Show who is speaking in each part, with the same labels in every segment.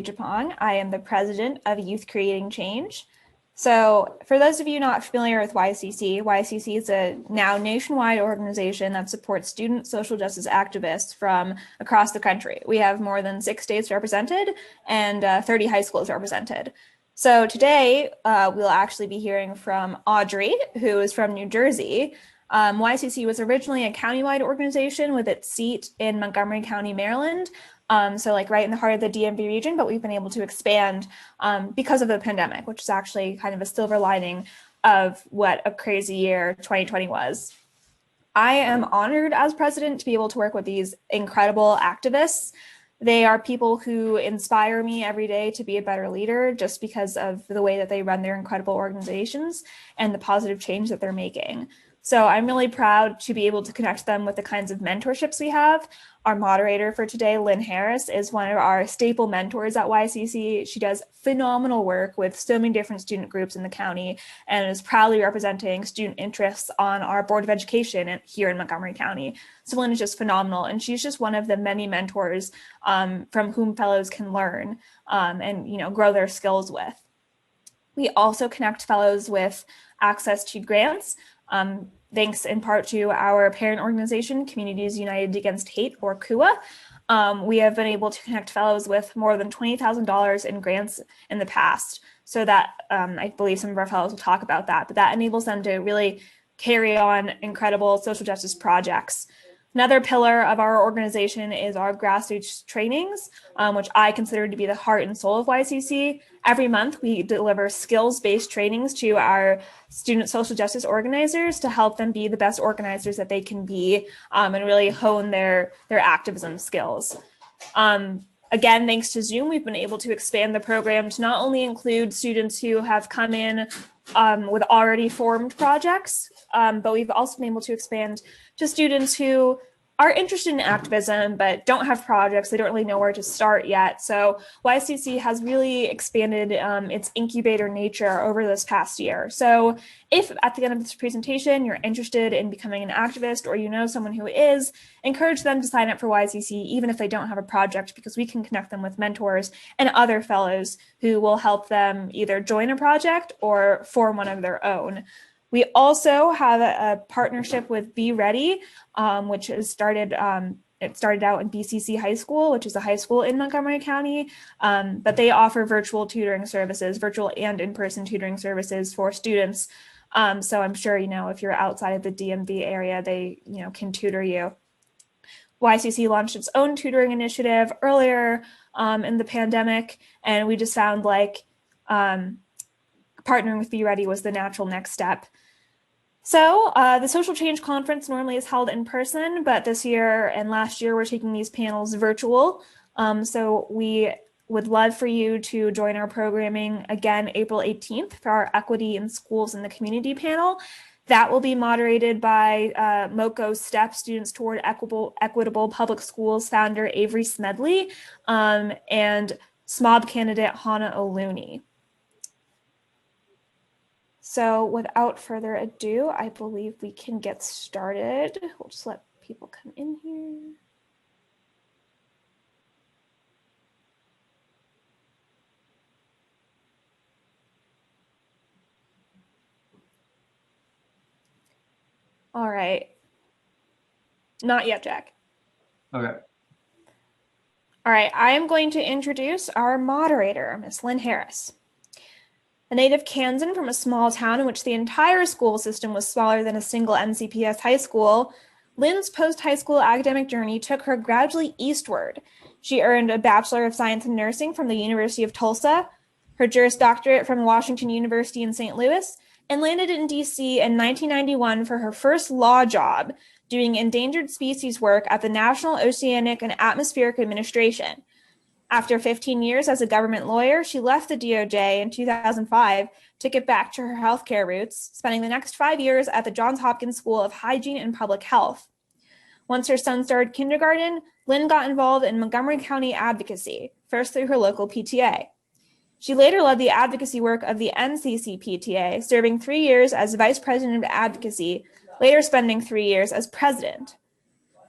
Speaker 1: Japong. I am the president of Youth Creating Change. So for those of you not familiar with YCC, YCC is a now nationwide organization that supports student social justice activists from across the country. We have more than 6 states represented and 30 high schools represented. So today we'll actually be hearing from Audrey, who is from New Jersey. YCC was originally a countywide organization with its seat in Montgomery County, Maryland. So like right in the heart of the DMV region, but we've been able to expand because of the pandemic, which is actually kind of a silver lining of what a crazy year 2020 was. I am honored as president to be able to work with these incredible activists. They are people who inspire me every day to be a better leader just because of the way that they run their incredible organizations and the positive change that they're making. So I'm really proud to be able to connect them with the kinds of mentorships we have. Our moderator for today, Lynn Harris, is one of our staple mentors at YCC. She does phenomenal work with so many different student groups in the county and is proudly representing student interests on our Board of Education here in Montgomery County. So Lynn is just phenomenal, and she's just one of the many mentors from whom fellows can learn and grow their skills with. We also connect fellows with access to grants. Thanks in part to our parent organization, Communities United Against Hate, or CUA. We have been able to connect fellows with more than $20,000 in grants in the past. So that, I believe some of our fellows will talk about that, but that enables them to really carry on incredible social justice projects. Another pillar of our organization is our grassroots trainings, which I consider to be the heart and soul of YCC. Every month, we deliver skills-based trainings to our student social justice organizers to help them be the best organizers that they can be and really hone their activism skills. Again, thanks to Zoom, we've been able to expand the program to not only include students who have come in with already formed projects, but we've also been able to expand to students who are interested in activism but don't have projects. They don't really know where to start yet. So YCC has really expanded its incubator nature over this past year. So if at the end of this presentation you're interested in becoming an activist, or you know someone who is, encourage them to sign up for YCC even if they don't have a project, because we can connect them with mentors and other fellows who will help them either join a project or form one of their own. We also have a partnership with Be Ready, which has started. It started out in BCC High School, which is a high school in Montgomery County, but they offer virtual tutoring services, virtual and in-person tutoring services for students. So I'm sure, if you're outside of the DMV area, they, can tutor you. YCC launched its own tutoring initiative earlier in the pandemic, and we just found like partnering with Be Ready was the natural next step. So the Social Change Conference normally is held in person, but this year and last year we're taking these panels virtual. So we would love for you to join our programming again April 18th for our Equity in Schools and the Community panel. That will be moderated by MoCo STEP, Students Toward Equitable Public Schools founder Avery Smedley and SMOB candidate Hannah O'Looney. So without further ado, I believe we can get started. We'll just let people come in here. All right. Not yet, Jack.
Speaker 2: Okay.
Speaker 1: All right, I am going to introduce our moderator, Miss Lynn Harris. A native Kansan from a small town in which the entire school system was smaller than a single NCPS high school, Lynn's post-high school academic journey took her gradually eastward. She earned a Bachelor of Science in Nursing from the University of Tulsa, her Juris Doctorate from Washington University in St. Louis, and landed in D.C. in 1991 for her first law job, doing endangered species work at the National Oceanic and Atmospheric Administration. After 15 years as a government lawyer, she left the DOJ in 2005 to get back to her healthcare roots, spending the next 5 years at the Johns Hopkins School of Hygiene and Public Health. Once her son started kindergarten, Lynn got involved in Montgomery County advocacy, first through her local PTA. She later led the advocacy work of the NCC PTA, serving 3 years as vice president of advocacy, later spending 3 years as president.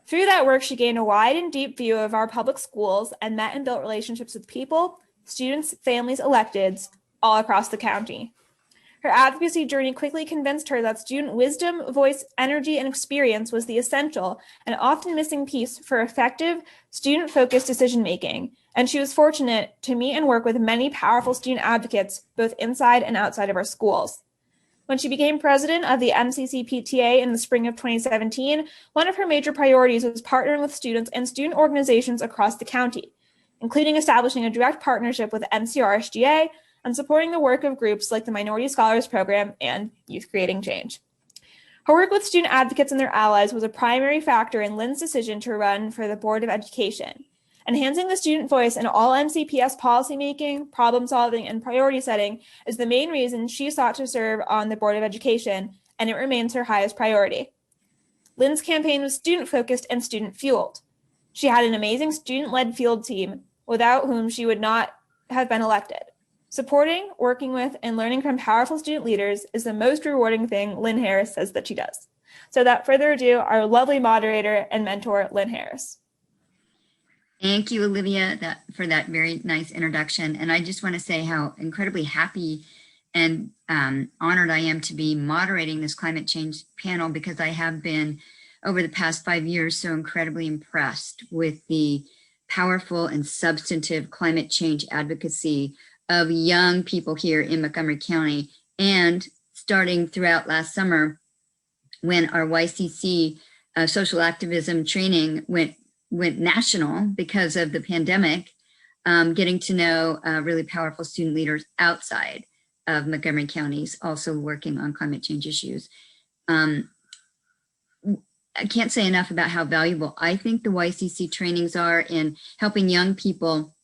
Speaker 1: Through that work, she gained a wide and deep view of our public schools and met and built relationships with people, students, families, electeds, all across the county. Her advocacy journey quickly convinced her that student wisdom, voice, energy, and experience was the essential and often missing piece for effective, student-focused decision-making, and she was fortunate to meet and work with many powerful student advocates both inside and outside of our schools. When she became president of the MCC PTA in the spring of 2017, one of her major priorities was partnering with students and student organizations across the county, including establishing a direct partnership with MCRSGA and supporting the work of groups like the Minority Scholars Program and Youth Creating Change. Her work with student advocates and their allies was a primary factor in Lynn's decision to run for the Board of Education. Enhancing the student voice in all MCPS policymaking, problem solving, and priority setting is the main reason she sought to serve on the Board of Education, and it remains her highest priority. Lynn's campaign was student-focused and student-fueled. She had an amazing student-led field team, without whom she would not have been elected. Supporting, working with, and learning from powerful student leaders is the most rewarding thing Lynn Harris says that she does. So without further ado, our lovely moderator and mentor, Lynn Harris.
Speaker 2: Thank you, Olivia, for that very nice introduction. And I just want to say how incredibly happy and honored I am to be moderating this climate change panel, because I have been, over the past 5 years, so incredibly impressed with the powerful and substantive climate change advocacy of young people here in Montgomery County, and starting throughout last summer when our YCC social activism training went national because of the pandemic, getting to know really powerful student leaders outside of Montgomery counties also working on climate change issues. I can't say enough about how valuable I think the YCC trainings are in helping young people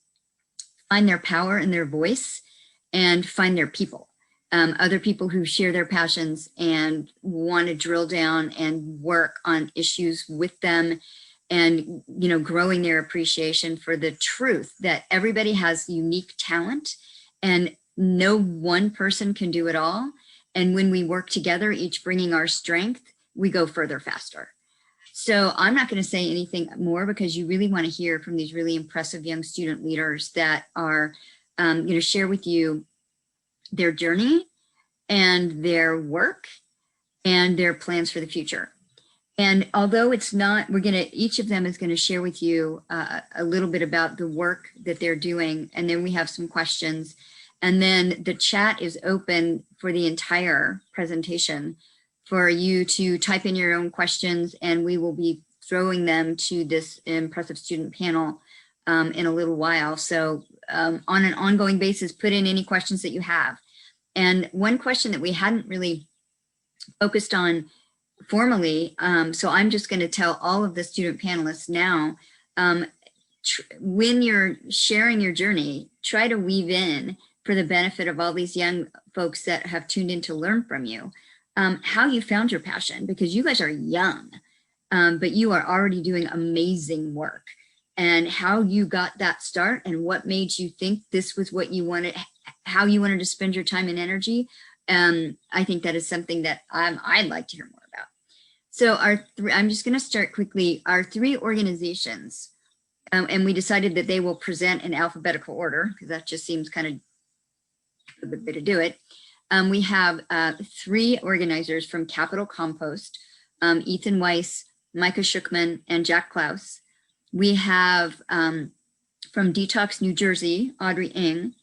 Speaker 2: find their power and their voice and find their people, other people who share their passions and want to drill down and work on issues with them, and growing their appreciation for the truth that everybody has unique talent and no one person can do it all. And when we work together, each bringing our strength, we go further faster. So I'm not going to say anything more, because you really want to hear from these really impressive young student leaders that are going to share with you their journey and their work and their plans for the future. And although it's not, each of them is going to share with you a little bit about the work that they're doing. And then we have some questions. And then the chat is open for the entire presentation for you to type in your own questions, and we will be throwing them to this impressive student panel in a little while. So on an ongoing basis, put in any questions that you have. And one question that we hadn't really focused on formally, so I'm just going to tell all of the student panelists now, when you're sharing your journey, try to weave in, for the benefit of all these young folks that have tuned in to learn from you, how you found your passion, because you guys are young, but you are already doing amazing work, and how you got that start and what made you think this was what you wanted, how you wanted to spend your time and energy. I think that is something that I'd like to hear more about. So I'm just going to start quickly. Our three organizations, and we decided that they will present in alphabetical order, because that just seems kind of a good way to do it. We have three organizers from Capital Compost, Ethan Weiss, Micah Schuchman, and Jack Klaus. We have from Detox New Jersey, Audrey Ng,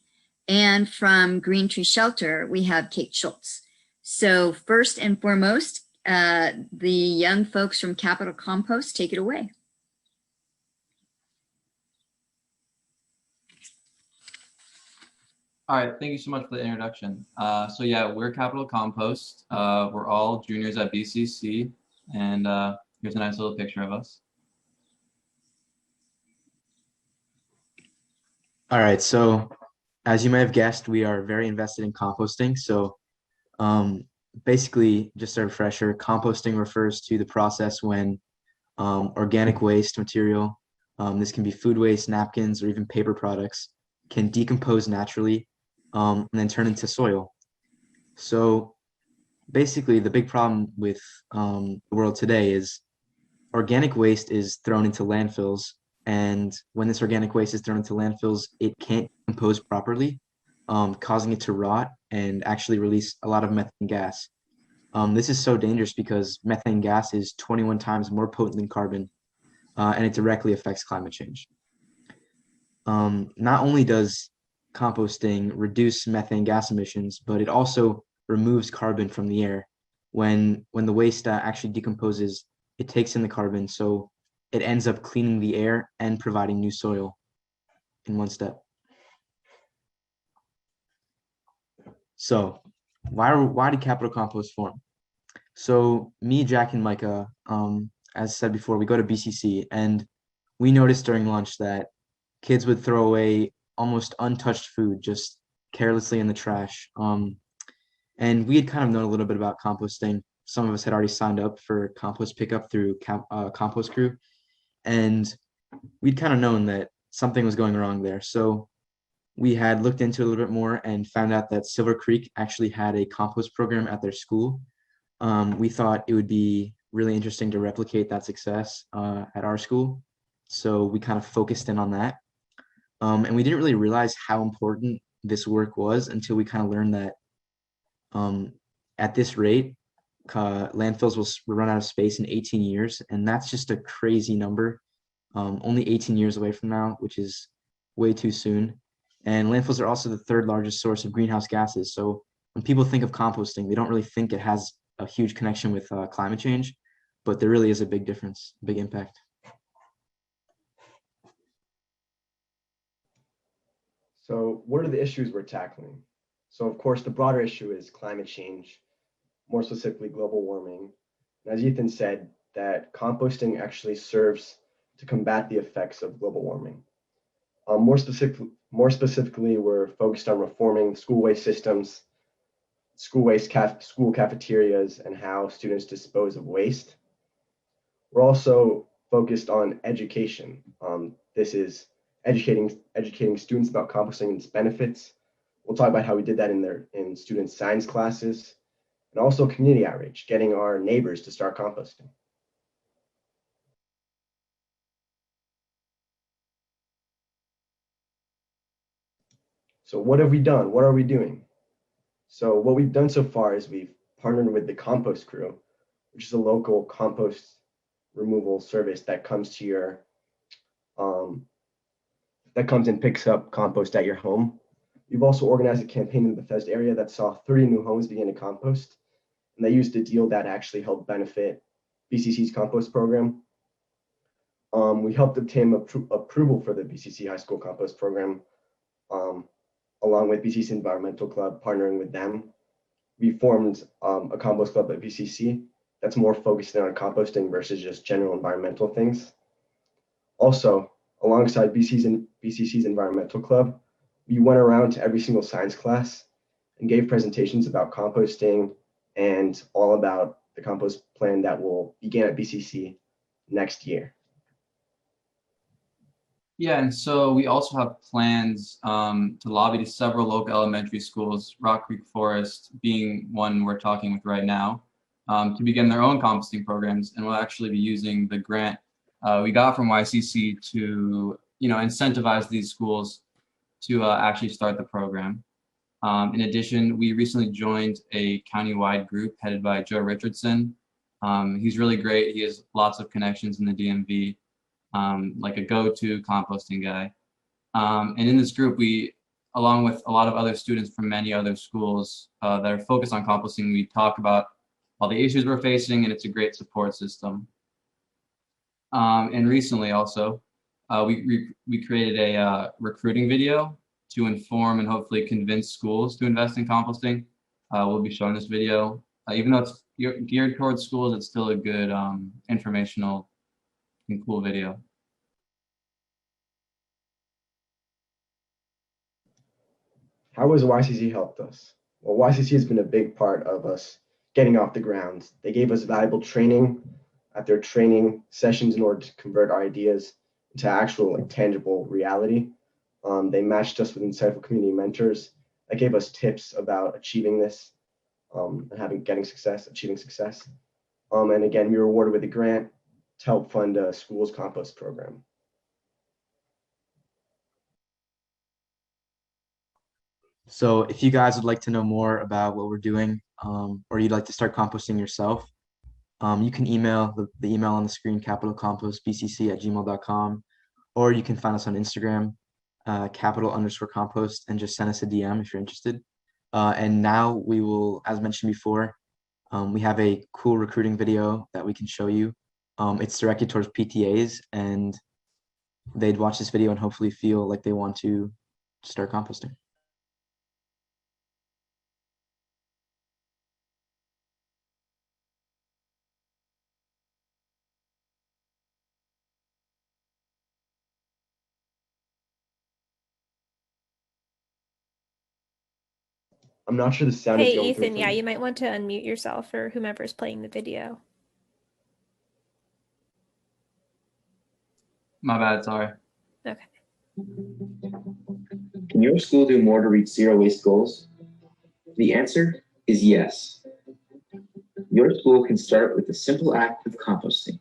Speaker 2: and from Green Tree Shelter, we have Kate Schultz. So first and foremost, the young folks from Capital Compost, take it away.
Speaker 3: All right, thank you so much for the introduction. So yeah, we're Capital Compost. We're all juniors at BCC, and here's a nice little picture of us.
Speaker 4: All right, so as you may have guessed, we are very invested in composting. So basically, just a refresher, composting refers to the process when organic waste material, this can be food waste, napkins, or even paper products, can decompose naturally and then turn into soil. So basically, the big problem with the world today is organic waste is thrown into landfills And when this organic waste is thrown into landfills, it can't compose properly, causing it to rot and actually release a lot of methane gas. This is so dangerous because methane gas is 21 times more potent than carbon, and it directly affects climate change. Not only does composting reduce methane gas emissions, but it also removes carbon from the air. When the waste actually decomposes, it takes in the carbon, so it ends up cleaning the air and providing new soil in one step. So why did Capital Compost form? So me, Jack, and Micah, as said before, we go to BCC, and we noticed during lunch that kids would throw away almost untouched food just carelessly in the trash. And we had kind of known a little bit about composting. Some of us had already signed up for compost pickup through Compost Crew, and we'd kind of known that something was going wrong there. So we had looked into it a little bit more and found out that Silver Creek actually had a compost program at their school. We thought it would be really interesting to replicate that success at our school. So we kind of focused in on that. And we didn't really realize how important this work was until we kind of learned that at this rate, landfills will run out of space in 18 years. And that's just a crazy number. Only 18 years away from now, which is way too soon. And landfills are also the third largest source of greenhouse gases. So when people think of composting, they don't really think it has a huge connection with climate change, but there really is a big difference, big impact.
Speaker 5: So what are the issues we're tackling? So of course, the broader issue is climate change, more specifically global warming. And as Ethan said, that composting actually serves to combat the effects of global warming. More specifically, we're focused on reforming school waste systems, school cafeterias, and how students dispose of waste. We're also focused on education. This is educating students about composting and its benefits. We'll talk about how we did that in student science classes, and also community outreach, getting our neighbors to start composting. So what have we done? What are we doing? So what we've done so far is we've partnered with the Compost Crew, which is a local compost removal service that comes to your, that comes and picks up compost at your home. We've also organized a campaign in the Bethesda area that saw 30 new homes begin to compost, and they used a deal that actually helped benefit BCC's compost program. We helped obtain approval for the BCC High School Compost Program, along with BCC Environmental Club, partnering with them. We formed a compost club at BCC that's more focused on composting versus just general environmental things. Also, alongside BCC's Environmental Club, we went around to every single science class and gave presentations about composting and all about the compost plan that will begin at BCC next year.
Speaker 3: Yeah, and so we also have plans to lobby to several local elementary schools, Rock Creek Forest being one we're talking with right now, to begin their own composting programs. And we'll actually be using the grant we got from YCC to, incentivize these schools to actually start the program. In addition, we recently joined a county-wide group headed by Joe Richardson. He's really great. He has lots of connections in the DMV. Like a go-to composting guy. And in this group, we, along with a lot of other students from many other schools that are focused on composting, we talk about all the issues we're facing, and it's a great support system. And recently also, we created a recruiting video to inform and hopefully convince schools to invest in composting. We'll be showing this video. Even though it's geared towards schools, it's still a good informational and cool video.
Speaker 5: How has YCC helped us? Well, YCC has been a big part of us getting off the ground. They gave us valuable training at their training sessions in order to convert our ideas into actual tangible reality. They matched us with insightful community mentors that gave us tips about achieving this and achieving success. And again, we were awarded with a grant to help fund a school's compost program.
Speaker 4: So if you guys would like to know more about what we're doing, or you'd like to start composting yourself, you can email the email on the screen, capitalcompostbcc@gmail.com, or you can find us on Instagram, capital_compost, and just send us a DM if you're interested. And now we will, as mentioned before, we have a cool recruiting video that we can show you. It's directed towards PTAs, and they'd watch this video and hopefully feel like they want to start composting.
Speaker 5: I'm not sure the sound is
Speaker 1: Hey,
Speaker 5: going through
Speaker 1: Ethan,
Speaker 5: for
Speaker 1: yeah,
Speaker 5: me.
Speaker 1: you might want to unmute yourself or whomever's playing the video.
Speaker 3: My bad, sorry.
Speaker 1: Okay.
Speaker 6: Can your school do more to reach zero waste goals? The answer is yes. Your school can start with the simple act of composting.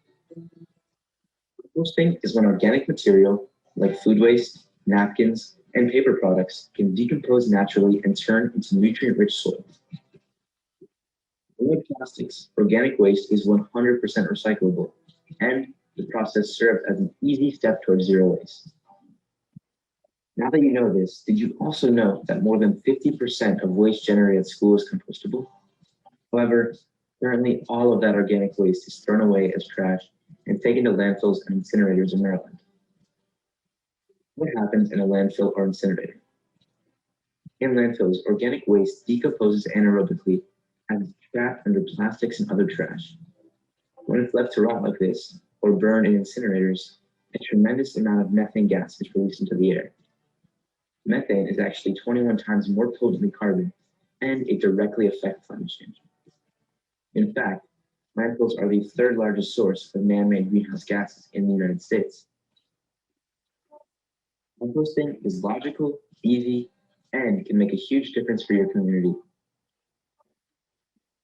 Speaker 6: Composting is when organic material, like food waste, napkins, and paper products, can decompose naturally and turn into nutrient-rich soil. Unlike plastics, organic waste is 100% recyclable, and the process serves as an easy step towards zero waste. Now that you know this, did you also know that more than 50% of waste generated at school is compostable? However, currently all of that organic waste is thrown away as trash and taken to landfills and incinerators in Maryland. What happens in a landfill or incinerator? In landfills, organic waste decomposes anaerobically and is trapped under plastics and other trash. When it's left to rot like this, or burned in incinerators, a tremendous amount of methane gas is released into the air. Methane is actually 21 times more potent than carbon, and it directly affects climate change. In fact, landfills are the third largest source of man-made greenhouse gases in the United States. Composting is logical, easy, and can make a huge difference for your community.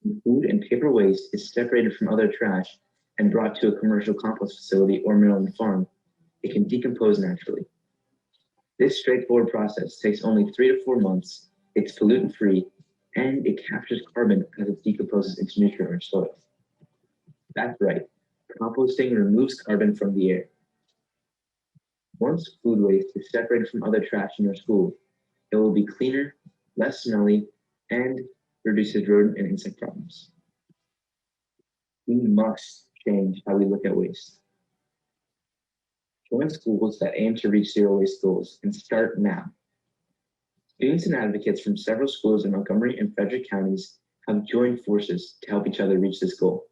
Speaker 6: When food and paper waste is separated from other trash and brought to a commercial compost facility or Maryland farm, it can decompose naturally. This straightforward process takes only 3 to 4 months, it's pollutant-free, and it captures carbon as it decomposes into nutrient-rich soil. That's right, composting removes carbon from the air. Once food waste is separated from other trash in your school, it will be cleaner, less smelly, and reduces rodent and insect problems. We must change how we look at waste. Join schools that aim to reach zero waste goals and start now. Students and advocates from several schools in Montgomery and Frederick counties have joined forces to help each other reach this goal.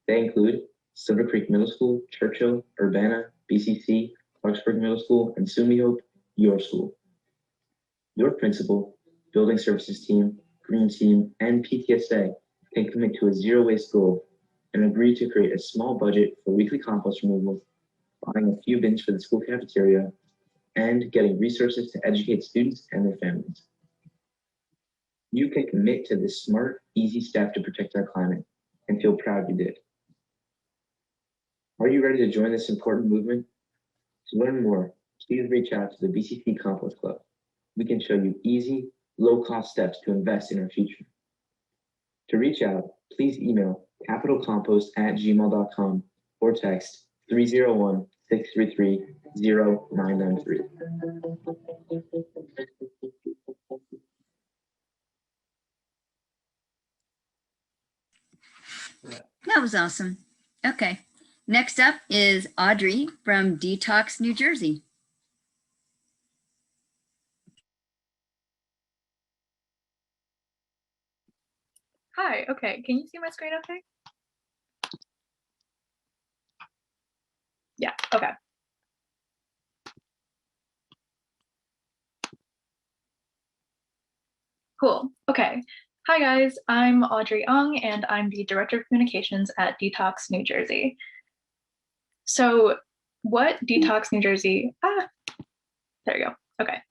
Speaker 6: They include Silver Creek Middle School, Churchill, Urbana, BCC, Clarksburg Middle School, and soon we hope, your school. Your principal, building services team, green team, and PTSA can commit to a zero waste goal and agree to create a small budget for weekly compost removal, buying a few bins for the school cafeteria, and getting resources to educate students and their families. You can commit to this smart, easy step to protect our climate and feel proud you did. Are you ready to join this important movement? To learn more, please reach out to the BCC Compost Club. We can show you easy, low-cost steps to invest in our future. To reach out, please email capitalcompost@gmail.com or text 301-633-0993.
Speaker 2: That was awesome. Okay. Next up is Audrey from Detox, New Jersey.
Speaker 7: Hi, okay. Can you see my screen okay? Yeah, okay. Cool, okay. Hi guys, I'm Audrey Ung and I'm the Director of Communications at Detox New Jersey. So what Detox New Jersey, there you go, okay.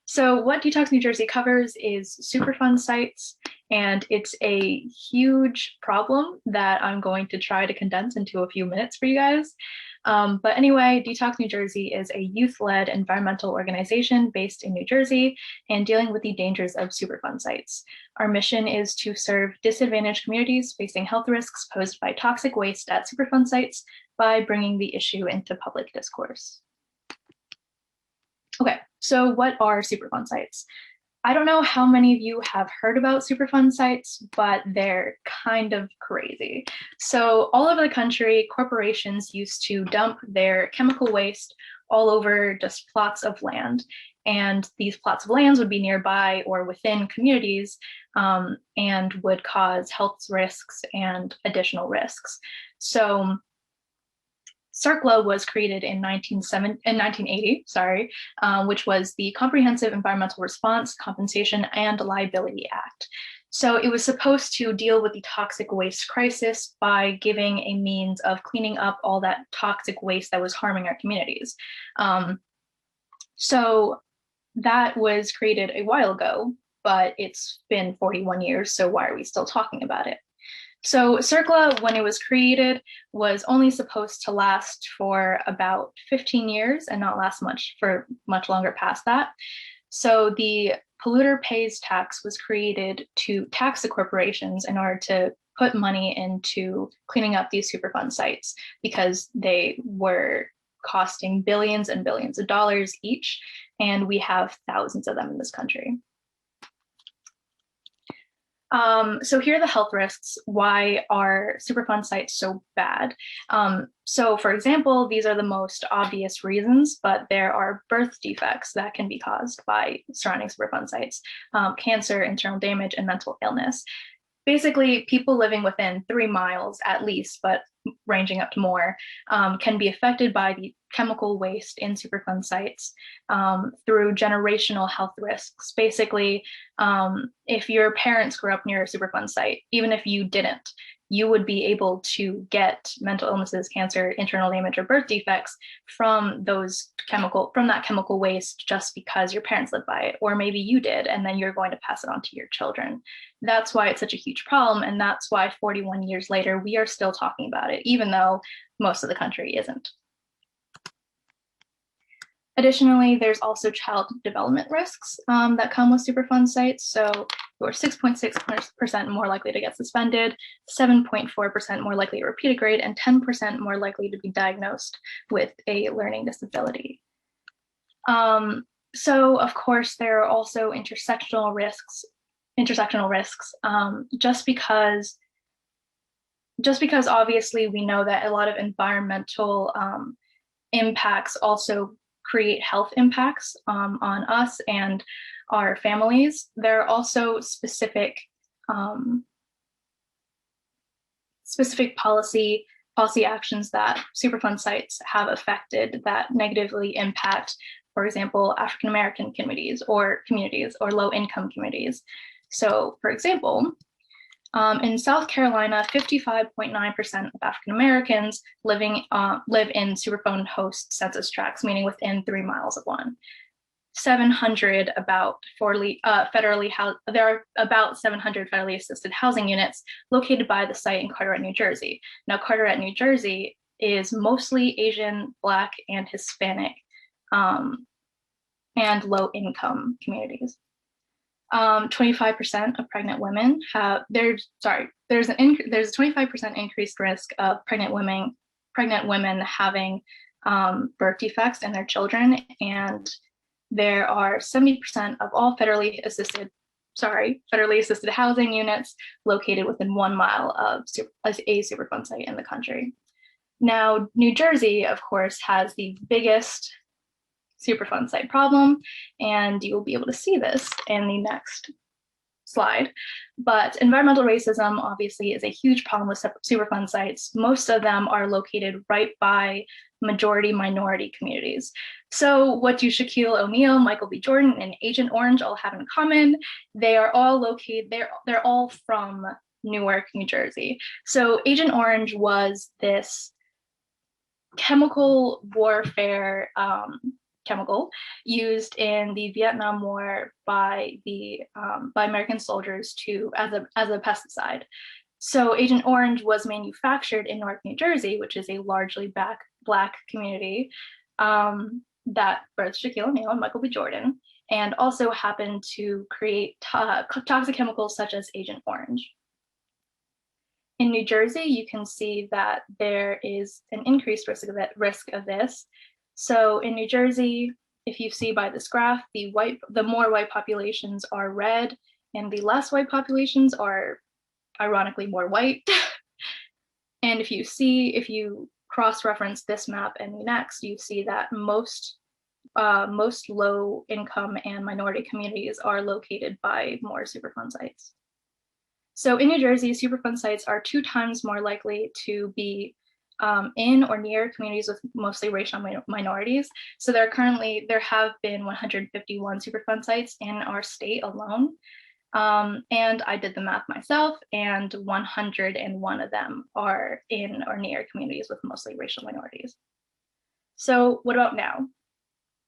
Speaker 7: So what Detox New Jersey covers is Superfund sites, and it's a huge problem that I'm going to try to condense into a few minutes for you guys. But anyway, Detox New Jersey is a youth-led environmental organization based in New Jersey and dealing with the dangers of Superfund sites. Our mission is to serve disadvantaged communities facing health risks posed by toxic waste at Superfund sites by bringing the issue into public discourse. Okay, so what are Superfund sites? I don't know how many of you have heard about Superfund sites, but they're kind of crazy. So all over the country, corporations used to dump their chemical waste all over just plots of land. And these plots of lands would be nearby or within communities and would cause health risks and additional risks. So CERCLA was created in 1980, which was the Comprehensive Environmental Response, Compensation, and Liability Act. So it was supposed to deal with the toxic waste crisis by giving a means of cleaning up all that toxic waste that was harming our communities. So that was created a while ago, but it's been 41 years, so why are we still talking about it? So CERCLA, when it was created, was only supposed to last for about 15 years and not last much longer past that. So the polluter pays tax was created to tax the corporations in order to put money into cleaning up these Superfund sites because they were costing billions and billions of dollars each, and we have thousands of them in this country. So here are the health risks. Why are Superfund sites so bad? So for example, these are the most obvious reasons, but there are birth defects that can be caused by surrounding Superfund sites, cancer, internal damage, and mental illness. Basically, people living within 3 miles at least, but ranging up to more, can be affected by the chemical waste in Superfund sites through generational health risks. Basically, if your parents grew up near a Superfund site, even if you didn't, you would be able to get mental illnesses, cancer, internal damage, or birth defects from that chemical waste just because your parents lived by it, or maybe you did, and then you're going to pass it on to your children. That's why it's such a huge problem, and that's why 41 years later, we are still talking about it, even though most of the country isn't. Additionally, there's also child development risks that come with Superfund sites. So you're 6.6% more likely to get suspended, 7.4% more likely to repeat a grade, and 10% more likely to be diagnosed with a learning disability. So of course, there are also intersectional risks, just because obviously we know that a lot of environmental impacts also create health impacts on us and our families. There are also specific policy actions that Superfund sites have affected that negatively impact, for example, African American communities or low income communities. So, for example, in South Carolina, 55.9% of African Americans live in Superfund host census tracts, meaning within 3 miles of one. 700 there are about 700 federally assisted housing units located by the site in Carteret, New Jersey. Now, Carteret, New Jersey is mostly Asian, Black, and Hispanic, and low-income communities. 25% of pregnant women there's a 25% increased risk of pregnant women having birth defects in their children, and there are 70% of all federally assisted housing units located within 1 mile of a Superfund site in the country. Now, New Jersey, of course, has the biggest Superfund site problem, and you will be able to see this in the next slide. But environmental racism obviously is a huge problem with Superfund sites. Most of them are located right by majority minority communities. So what do Shaquille O'Neal, Michael B. Jordan, and Agent Orange all have in common? They are all located, they're all from Newark, New Jersey. So Agent Orange was this chemical warfare chemical used in the Vietnam War by American soldiers as a pesticide. So Agent Orange was manufactured in Newark, New Jersey, which is a largely Black community that birthed Shaquille O'Neal and Michael B. Jordan, and also happened to create toxic chemicals such as Agent Orange. In New Jersey, you can see that there is an increased risk of this. So in New Jersey, if you see by this graph, the more white populations are red, and the less white populations are ironically more white. And if you cross-reference this map and the next, you see that most low income and minority communities are located by more Superfund sites. So in New Jersey, Superfund sites are 2 times more likely to be in or near communities with mostly racial minorities. So there have been 151 Superfund sites in our state alone. And I did the math myself, and 101 of them are in or near communities with mostly racial minorities. So what about now?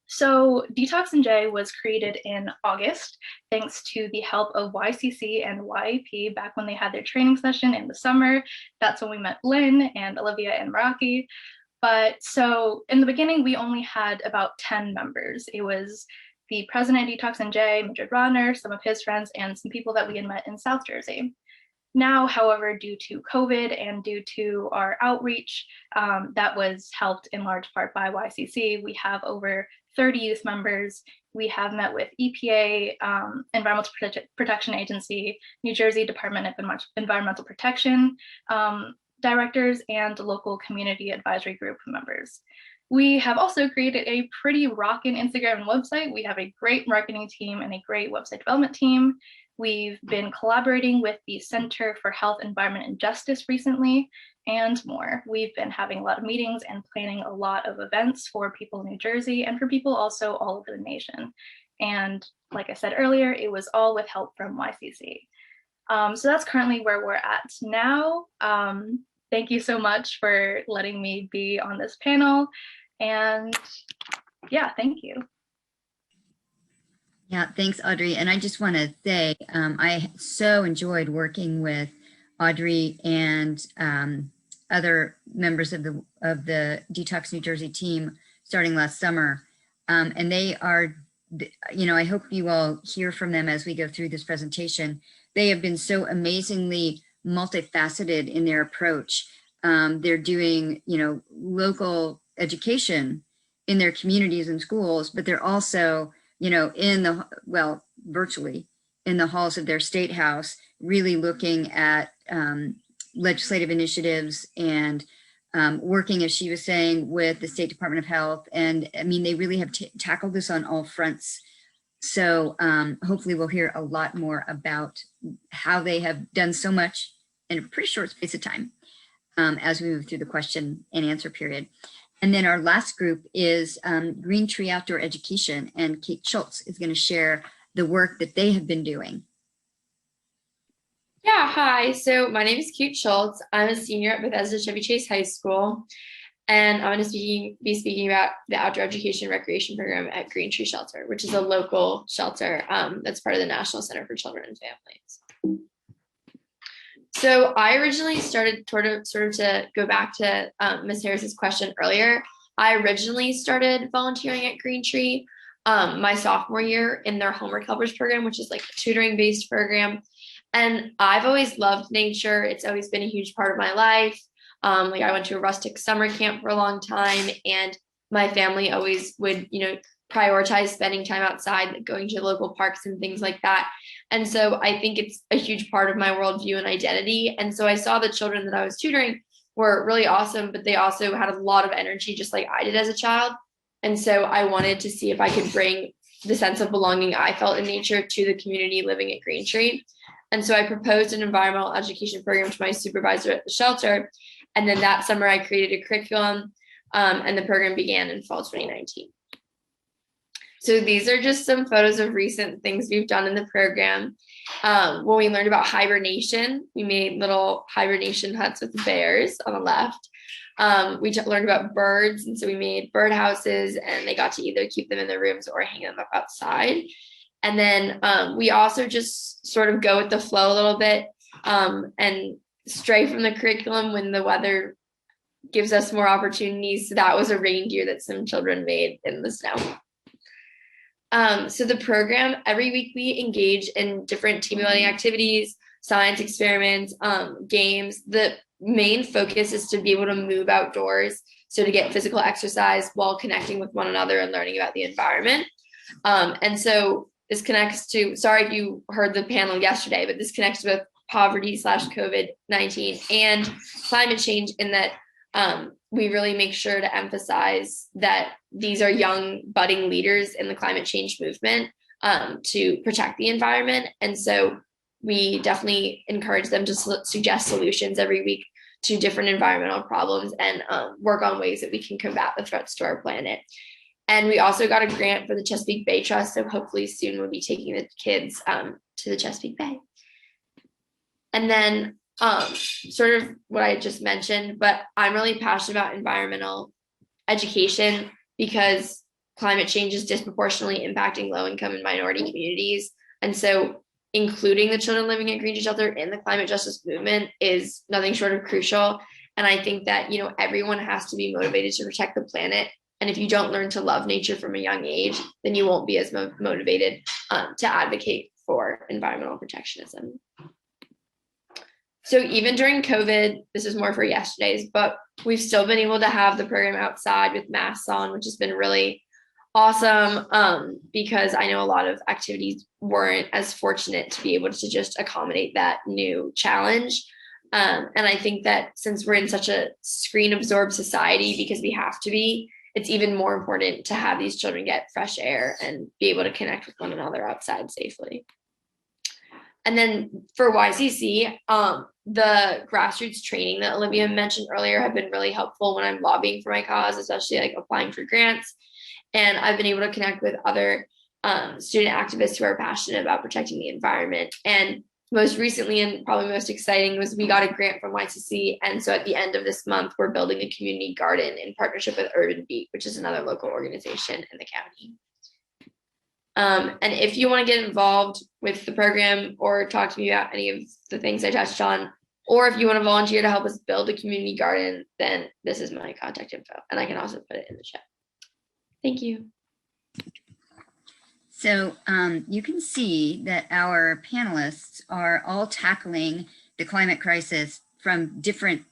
Speaker 7: So Detox and J was created in August, thanks to the help of YCC and YAP back when they had their training session in the summer. That's when we met Lynn and Olivia and Meraki. But so in the beginning, we only had about 10 members. It was the president of Detox and J, Madrid Rodner, some of his friends, and some people that we had met in South Jersey. Now, however, due to COVID and due to our outreach that was helped in large part by YCC, we have over 30 youth members. We have met with EPA, Environmental Protection Agency, New Jersey Department of Environmental Protection directors, and local community advisory group members. We have also created a pretty rockin' Instagram and website. We have a great marketing team and a great website development team. We've been collaborating with the Center for Health, Environment, and Justice recently, and more. We've been having a lot of meetings and planning a lot of events for people in New Jersey and for people also all over the nation. And like I said earlier, it was all with help from YCC. So that's currently where we're at now. Thank you so much for letting me be on this panel. And yeah, thank you.
Speaker 2: Yeah, thanks, Audrey. And I just want to say, I so enjoyed working with Audrey and other members of the Detox New Jersey team starting last summer. And they are, I hope you all hear from them as we go through this presentation. They have been so amazingly multifaceted in their approach. They're doing, local education in their communities and schools, but they're also virtually in the halls of their state house, really looking at legislative initiatives and working, as she was saying, with the State Department of Health. And I mean, they really have tackled this on all fronts. So hopefully we'll hear a lot more about how they have done so much in a pretty short space of time as we move through the question and answer period. And then our last group is Green Tree Outdoor Education, and Kate Schultz is going to share the work that they have been doing.
Speaker 8: Yeah, hi. So my name is Kate Schultz. I'm a senior at Bethesda Chevy Chase High School, and I'm going to be speaking about the outdoor education recreation program at Green Tree Shelter, which is a local shelter that's part of the National Center for Children and Families. So I originally started sort of to go back to Ms. Harris's question earlier. I originally started volunteering at Green Tree my sophomore year in their homework helpers program, which is like a tutoring based program. And I've always loved nature. It's always been a huge part of my life. Like I went to a rustic summer camp for a long time, and my family always would, prioritize spending time outside, like going to local parks and things like that. And so I think it's a huge part of my worldview and identity. And so I saw the children that I was tutoring were really awesome, but they also had a lot of energy, just like I did as a child. And so I wanted to see if I could bring the sense of belonging I felt in nature to the community living at Green Tree. And so I proposed an environmental education program to my supervisor at the shelter. And then that summer I created a curriculum and the program began in fall 2019. So these are just some photos of recent things we've done in the program. When we learned about hibernation, we made little hibernation huts with bears on the left. We learned about birds, and so we made bird houses, and they got to either keep them in their rooms or hang them up outside. And then we also just sort of go with the flow a little bit and stray from the curriculum when the weather gives us more opportunities. So that was a reindeer that some children made in the snow. So the program, every week we engage in different team building activities, science experiments, games. The main focus is to be able to move outdoors, so to get physical exercise while connecting with one another and learning about the environment. And so this connects to, sorry if you heard the panel yesterday, but this connects with poverty/COVID-19 and climate change, in that we really make sure to emphasize that these are young budding leaders in the climate change movement to protect the environment. And so we definitely encourage them to suggest solutions every week to different environmental problems and work on ways that we can combat the threats to our planet. And we also got a grant for the Chesapeake Bay Trust, so hopefully soon we'll be taking the kids to the Chesapeake Bay. And then sort of what I just mentioned, but I'm really passionate about environmental education because climate change is disproportionately impacting low-income and minority communities. And so including the children living at Green Tree Shelter in the climate justice movement is nothing short of crucial. And I think that, you know, everyone has to be motivated to protect the planet. And if you don't learn to love nature from a young age, then you won't be as motivated to advocate for environmental protectionism. So even during COVID, this is more for yesterday's, but we've still been able to have the program outside with masks on, which has been really awesome because I know a lot of activities weren't as fortunate to be able to just accommodate that new challenge. And I think that since we're in such a screen absorbed society, because we have to be, it's even more important to have these children get fresh air and be able to connect with one another outside safely. And then for YCC, the grassroots training that Olivia mentioned earlier have been really helpful when I'm lobbying for my cause, especially like applying for grants. And I've been able to connect with other student activists who are passionate about protecting the environment. And most recently, and probably most exciting, was we got a grant from YCC. And so at the end of this month, we're building a community garden in partnership with Urban Beat, which is another local organization in the county. And if you want to get involved with the program or talk to me about any of the things I touched on, or if you want to volunteer to help us build a community garden, then this is my contact info, and I can also put it in the chat. Thank you.
Speaker 2: So you can see that our panelists are all tackling the climate crisis from different,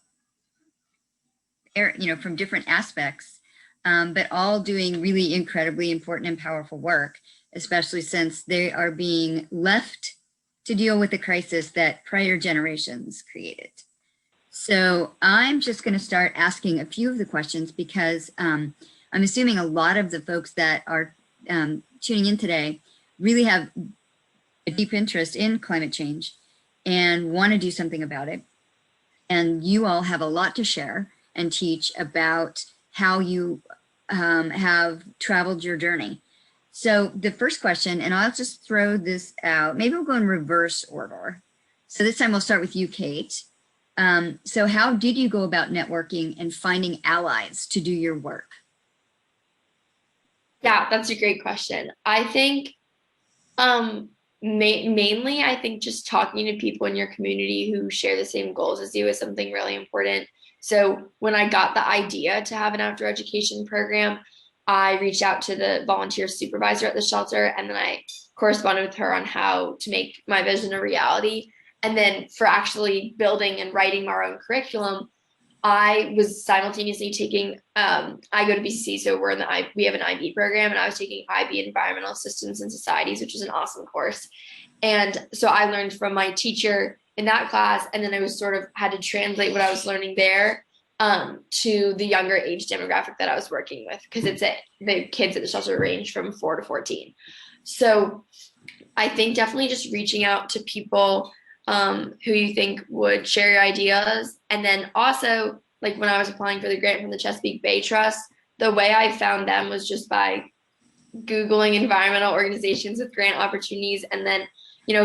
Speaker 2: from different aspects, but all doing really incredibly important and powerful work, especially since they are being left to deal with the crisis that prior generations created. So I'm just going to start asking a few of the questions because I'm assuming a lot of the folks that are tuning in today really have a deep interest in climate change and want to do something about it. And you all have a lot to share and teach about how you have traveled your journey. So the first question, and I'll just throw this out, maybe we'll go in reverse order. So this time we'll start with you, Kate. So how did you go about networking and finding allies to do your work?
Speaker 8: Yeah, that's a great question. I think mainly, I think just talking to people in your community who share the same goals as you is something really important. So when I got the idea to have an outdoor education program, I reached out to the volunteer supervisor at the shelter, and then I corresponded with her on how to make my vision a reality. And then for actually building and writing our own curriculum, I was simultaneously taking, I go to BCC, so we have an IB program, and I was taking IB Environmental Systems and Societies, which is an awesome course. And so I learned from my teacher in that class, and then I was sort of had to translate what I was learning there to the younger age demographic that I was working with, because the kids at the shelter range from 4 to 14. So I think definitely just reaching out to people who you think would share your ideas. And then also, like when I was applying for the grant from the Chesapeake Bay Trust, the way I found them was just by Googling environmental organizations with grant opportunities, and then,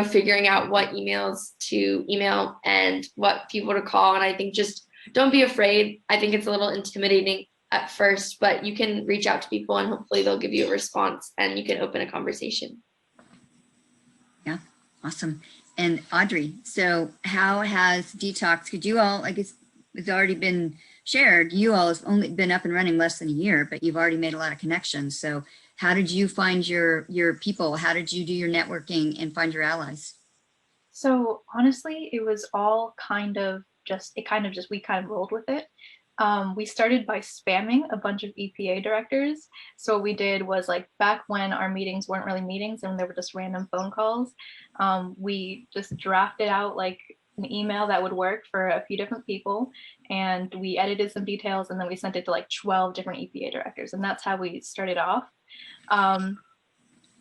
Speaker 8: figuring out what emails to email and what people to call. And I think just don't be afraid. I think it's a little intimidating at first, but you can reach out to people and hopefully they'll give you a response and you can open a conversation.
Speaker 2: Yeah, awesome. And Audrey, so how has Detox, could you all, I guess, has already been shared, you all have only been up and running less than a year, but you've already made a lot of connections. So how did you find your people? How did you do your networking and find your allies?
Speaker 7: So honestly, it was all kind of just, we kind of rolled with it. We started by spamming a bunch of EPA directors. So what we did was, like, back when our meetings weren't really meetings and they were just random phone calls, we just drafted out like an email that would work for a few different people, and we edited some details, and then we sent it to like 12 different EPA directors, and that's how we started off.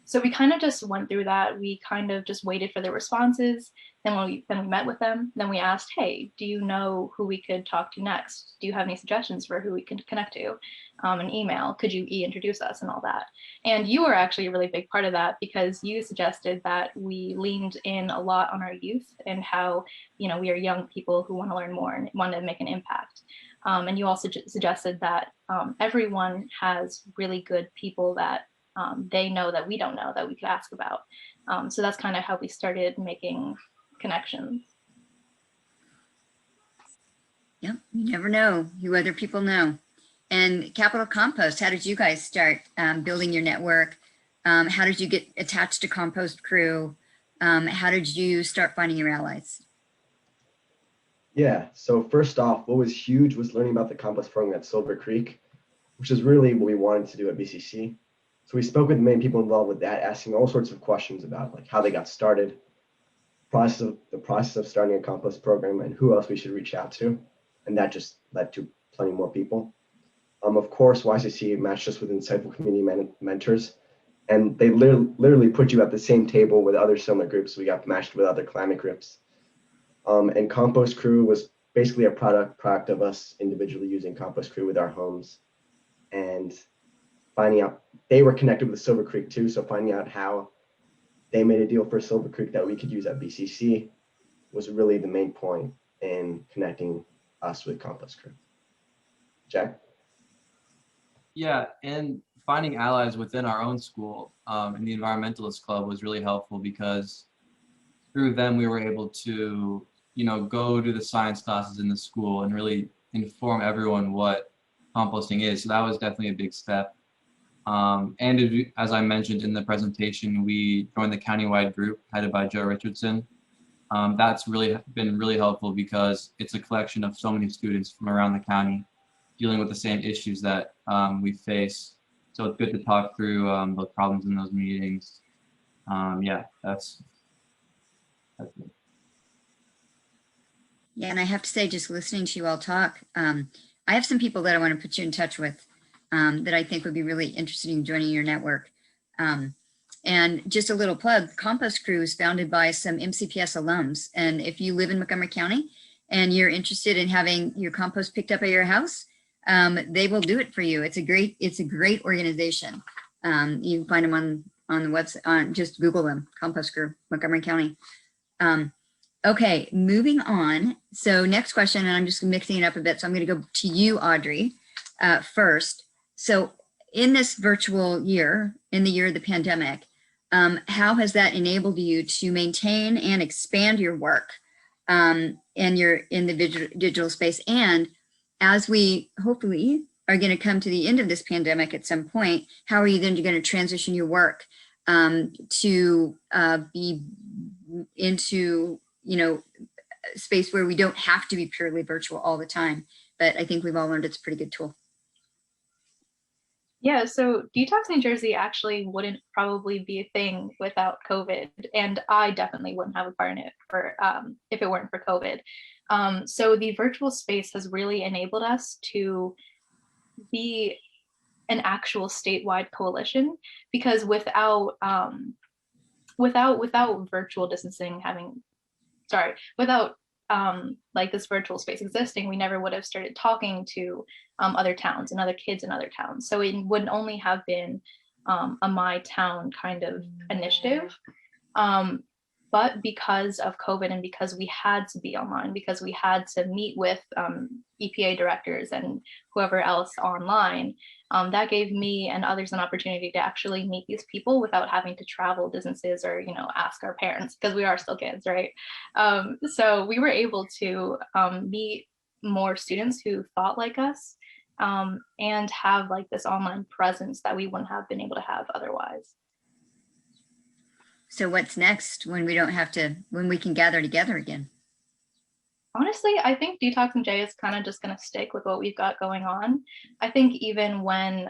Speaker 7: So we kind of just went through that. We kind of just waited for their responses. Then we met with them. Then we asked, hey, do you know who we could talk to next? Do you have any suggestions for who we can connect to? An email, could you introduce us and all that? And you were actually a really big part of that, because you suggested that we leaned in a lot on our youth and how, we are young people who want to learn more and want to make an impact. And you also suggested that everyone has really good people that they know that we don't know that we could ask about. So that's kind of how we started making connections.
Speaker 2: Yep, you never know who other people know. And Capital Compost, how did you guys start building your network? How did you get attached to Compost Crew? How did you start finding your allies?
Speaker 5: Yeah, so first off, what was huge was learning about the compost program at Silver Creek, which is really what we wanted to do at BCC. So we spoke with the main people involved with that, asking all sorts of questions about like how they got started, the process of starting a compost program, and who else we should reach out to. And that just led to plenty more people. Of course, YCC matched us with insightful community mentors, and they literally put you at the same table with other similar groups. We got matched with other climate groups. And Compost Crew was basically a product of us individually using Compost Crew with our homes, and finding out they were connected with Silver Creek too. So finding out how they made a deal for Silver Creek that we could use at BCC was really the main point in connecting us with Compost Crew. Jack?
Speaker 3: Yeah, and finding allies within our own school in the Environmentalist Club was really helpful, because through them we were able to, go to the science classes in the school and really inform everyone what composting is. So that was definitely a big step. And as I mentioned in the presentation, we joined the countywide group headed by Joe Richardson. That's really been really helpful, because it's a collection of so many students from around the county dealing with the same issues that we face. So it's good to talk through those problems in those meetings. Yeah, that's it.
Speaker 2: Yeah, and I have to say, just listening to you all talk, I have some people that I want to put you in touch with that I think would be really interested in joining your network. And just a little plug, Compost Crew is founded by some MCPS alums. And if you live in Montgomery County and you're interested in having your compost picked up at your house, they will do it for you. It's a great organization. You can find them on the website, just Google them, Compost Crew, Montgomery County. Okay, moving on. So next question, and I'm just mixing it up a bit. So I'm going to go to you, Audrey, first. So in this virtual year, in the year of the pandemic, how has that enabled you to maintain and expand your work in the digital space? And as we hopefully are going to come to the end of this pandemic at some point, how are you then going to transition your work to be into space where we don't have to be purely virtual all the time? But I think we've all learned it's a pretty good tool.
Speaker 7: Yeah, so Detox New Jersey actually wouldn't probably be a thing without COVID, and I definitely wouldn't have a part in it if it weren't for COVID. So the virtual space has really enabled us to be an actual statewide coalition, because without virtual distancing without like this virtual space existing, we never would have started talking to other towns and other kids in other towns. So it would only have been a my town kind of initiative. But because of COVID and because we had to be online, because we had to meet with EPA directors and whoever else online, that gave me and others an opportunity to actually meet these people without having to travel distances or, ask our parents, because we are still kids, right? So we were able to meet more students who thought like us, and have like this online presence that we wouldn't have been able to have otherwise.
Speaker 2: So what's next when we don't have to, when we can gather together again?
Speaker 7: Honestly, I think Detox and J is kind of just going to stick with what we've got going on. I think even when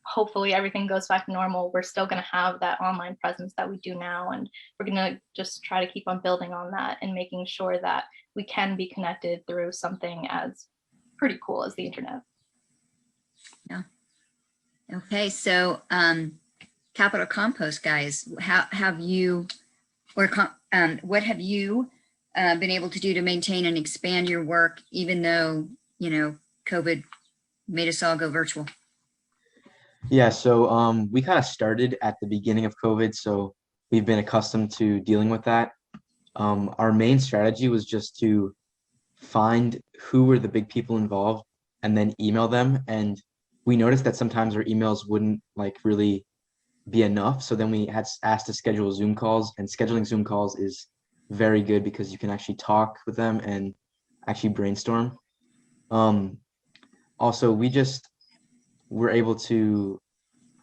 Speaker 7: hopefully everything goes back to normal, we're still going to have that online presence that we do now. And we're going to just try to keep on building on that and making sure that we can be connected through something as pretty cool as the internet.
Speaker 2: Yeah. Okay, so Capital Compost guys, how have you, or what have you been able to do to maintain and expand your work, even though, you know, COVID made us all go virtual?
Speaker 4: Yeah, so we kind of started at the beginning of COVID, so we've been accustomed to dealing with that. Our main strategy was just to find who were the big people involved and then email them. And we noticed that sometimes our emails wouldn't like really be enough. So then we had asked to schedule Zoom calls, and scheduling Zoom calls is very good because you can actually talk with them and actually brainstorm. Also, we just were able to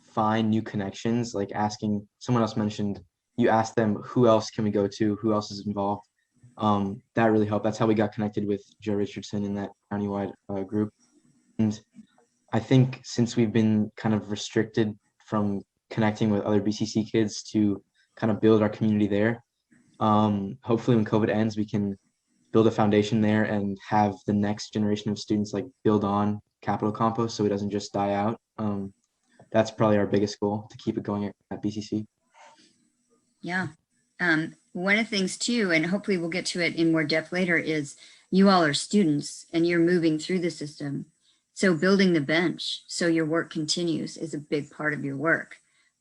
Speaker 4: find new connections, like asking, someone else mentioned, you ask them, who else can we go to? Who else is involved? That really helped. That's how we got connected with Joe Richardson in that countywide group. And I think since we've been kind of restricted from connecting with other BCC kids to kind of build our community there, hopefully when COVID ends, we can build a foundation there and have the next generation of students like build on Capital Compost so it doesn't just die out. That's probably our biggest goal, to keep it going at BCC.
Speaker 2: Yeah. One of the things too, and hopefully we'll get to it in more depth later, is you all are students and you're moving through the system. So building the bench so your work continues is a big part of your work.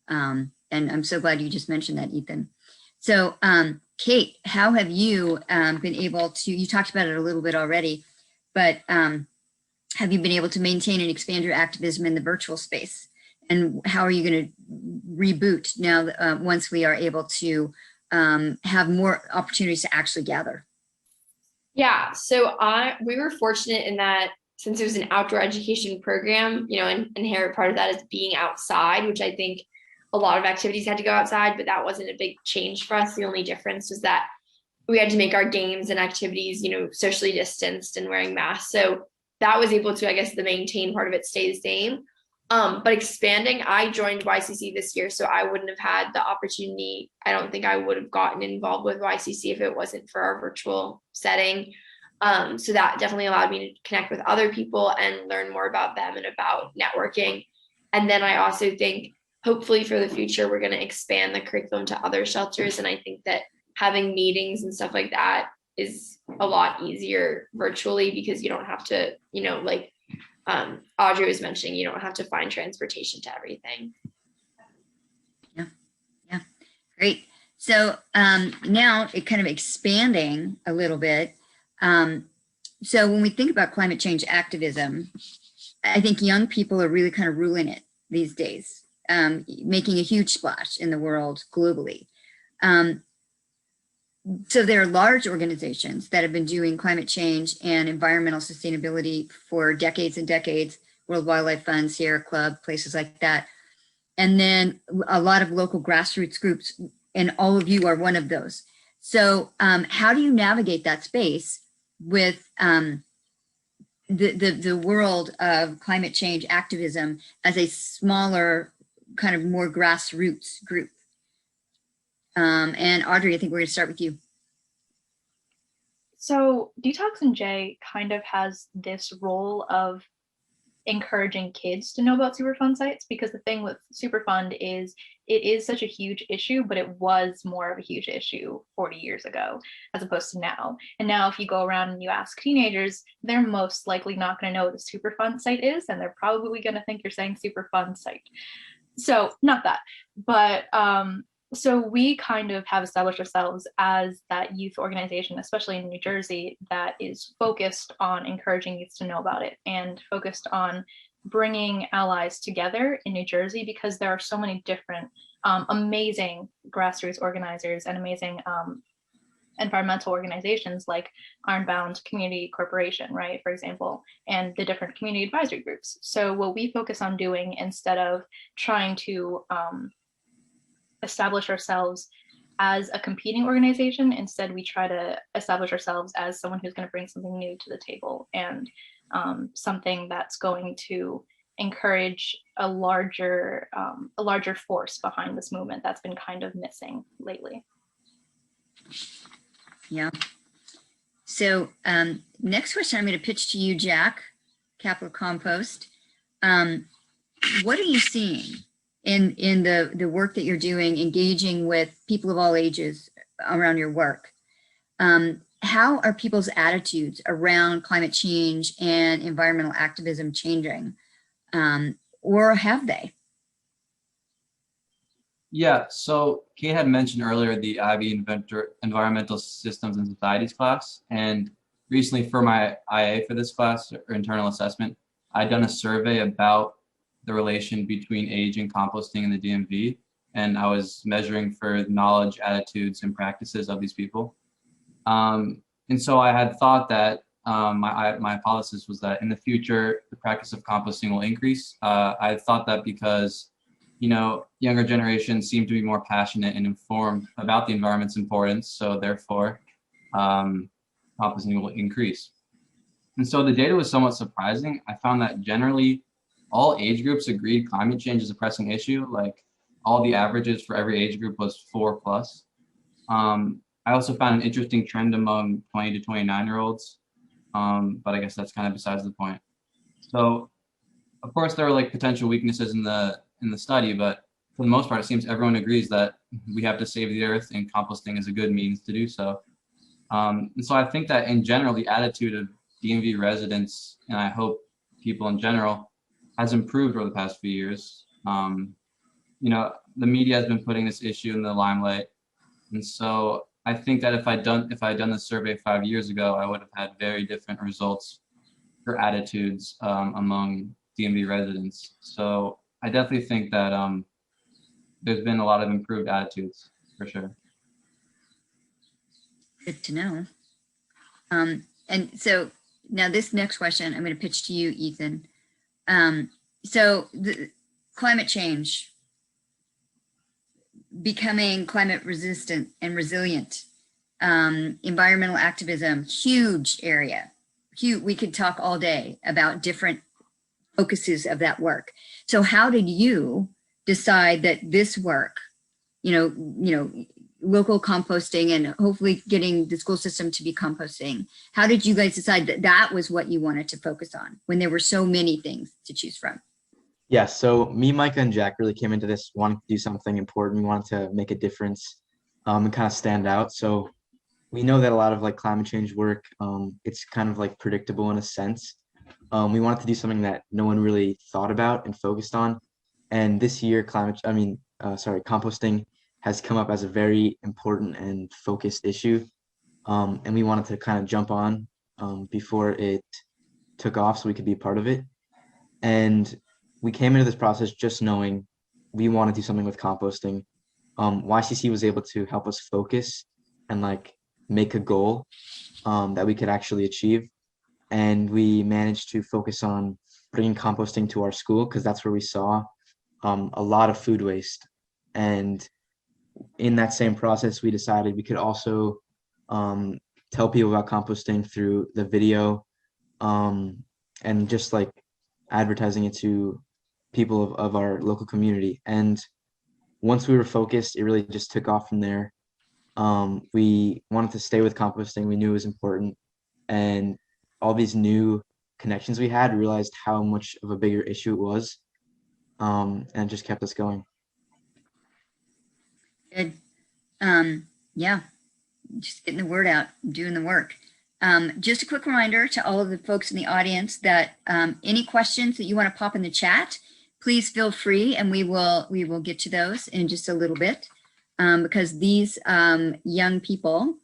Speaker 2: And I'm so glad you just mentioned that, Ethan. So Kate, how have you been able to, you talked about it a little bit already, but have you been able to maintain and expand your activism in the virtual space? And how are you going to reboot now once we are able to have more opportunities to actually gather?
Speaker 8: Yeah, so we were fortunate in that since it was an outdoor education program, you know, and inherent part of that is being outside, which I think a lot of activities had to go outside, but that wasn't a big change for us. The only difference was that we had to make our games and activities, you know, socially distanced and wearing masks. So that was able to, I guess, the maintain part of it stay the same. But expanding, I joined YCC this year, so I wouldn't have had the opportunity. I don't think I would have gotten involved with YCC if it wasn't for our virtual setting. So that definitely allowed me to connect with other people and learn more about them and about networking. And then I also think hopefully for the future, we're going to expand the curriculum to other shelters. And I think that having meetings and stuff like that is a lot easier virtually because you don't have to, you know, like Audrey was mentioning, you don't have to find transportation to everything.
Speaker 2: Yeah, great. So now it kind of expanding a little bit. So when we think about climate change activism, I think young people are really kind of ruling it these days, making a huge splash in the world globally. So there are large organizations that have been doing climate change and environmental sustainability for decades and decades, World Wildlife Fund, Sierra Club, places like that. And then a lot of local grassroots groups, and all of you are one of those. So how do you navigate that space with the world of climate change activism as a smaller, kind of more grassroots group? And Audrey, I think we're going to start with you.
Speaker 7: So Detox and J kind of has this role of encouraging kids to know about Superfund sites, because the thing with Superfund is it is such a huge issue, but it was more of a huge issue 40 years ago as opposed to now. And now if you go around and you ask teenagers, they're most likely not going to know what a Superfund site is, and they're probably going to think you're saying Superfund site. So not that, but so we kind of have established ourselves as that youth organization, especially in New Jersey, that is focused on encouraging youth to know about it and focused on bringing allies together in New Jersey, because there are so many different amazing grassroots organizers and amazing environmental organizations like Ironbound Community Corporation, right, for example, and the different community advisory groups. So what we focus on doing, instead of trying to establish ourselves as a competing organization, instead we try to establish ourselves as someone who's going to bring something new to the table, and something that's going to encourage a larger force behind this movement that's been kind of missing lately.
Speaker 2: Yeah. So next question I'm going to pitch to you, Jack, Capital Compost. What are you seeing in the work that you're doing, engaging with people of all ages around your work? How are people's attitudes around climate change and environmental activism changing? Or have they?
Speaker 3: Yeah, so Kate had mentioned earlier the IB Environmental Systems and Societies class, and recently for my IA for this class, or internal assessment, I'd done a survey about the relation between age and composting in the DMV, and I was measuring for knowledge, attitudes, and practices of these people. And so I had thought that my hypothesis was that in the future, the practice of composting will increase. I thought that because, you know, younger generations seem to be more passionate and informed about the environment's importance, so therefore composting will increase. And so the data was somewhat surprising. I found that generally all age groups agreed climate change is a pressing issue. Like all the averages for every age group was 4+. I also found an interesting trend among 20 to 29-year-olds, but I guess that's kind of besides the point. So of course there were like potential weaknesses in the study, but for the most part, it seems everyone agrees that we have to save the earth, and composting is a good means to do so. And so I think that in general, the attitude of DMV residents, and I hope people in general, has improved over the past few years. You know, the media has been putting this issue in the limelight, and so I think that if I'd done this survey 5 years ago, I would have had very different results for attitudes among DMV residents. So I definitely think that there's been a lot of improved attitudes for sure.
Speaker 2: Good to know. And so now this next question, I'm going to pitch to you, Ethan. So the climate change, becoming climate resistant and resilient, environmental activism, huge area. We could talk all day about different focuses of that work. So how did you decide that this work, you know, local composting and hopefully getting the school system to be composting, how did you guys decide that that was what you wanted to focus on when there were so many things to choose from?
Speaker 4: Yeah, so me, Micah, and Jack really came into this wanting to do something important. We wanted to make a difference and kind of stand out. So we know that a lot of like climate change work, it's kind of like predictable in a sense. We wanted to do something that no one really thought about and focused on. And this year, composting has come up as a very important and focused issue. And we wanted to kind of jump on before it took off so we could be a part of it. And we came into this process just knowing we want to do something with composting. YCC was able to help us focus and like make a goal that we could actually achieve. And we managed to focus on bringing composting to our school because that's where we saw a lot of food waste. And in that same process, we decided we could also tell people about composting through the video and just like advertising it to people of our local community. And once we were focused, it really just took off from there. We wanted to stay with composting. We knew it was important. And all these new connections we had, realized how much of a bigger issue it was. And it just kept us going.
Speaker 2: Good. Yeah, just getting the word out, doing the work. Just a quick reminder to all of the folks in the audience that any questions that you want to pop in the chat, please feel free, and we will get to those in just a little bit, because these young people,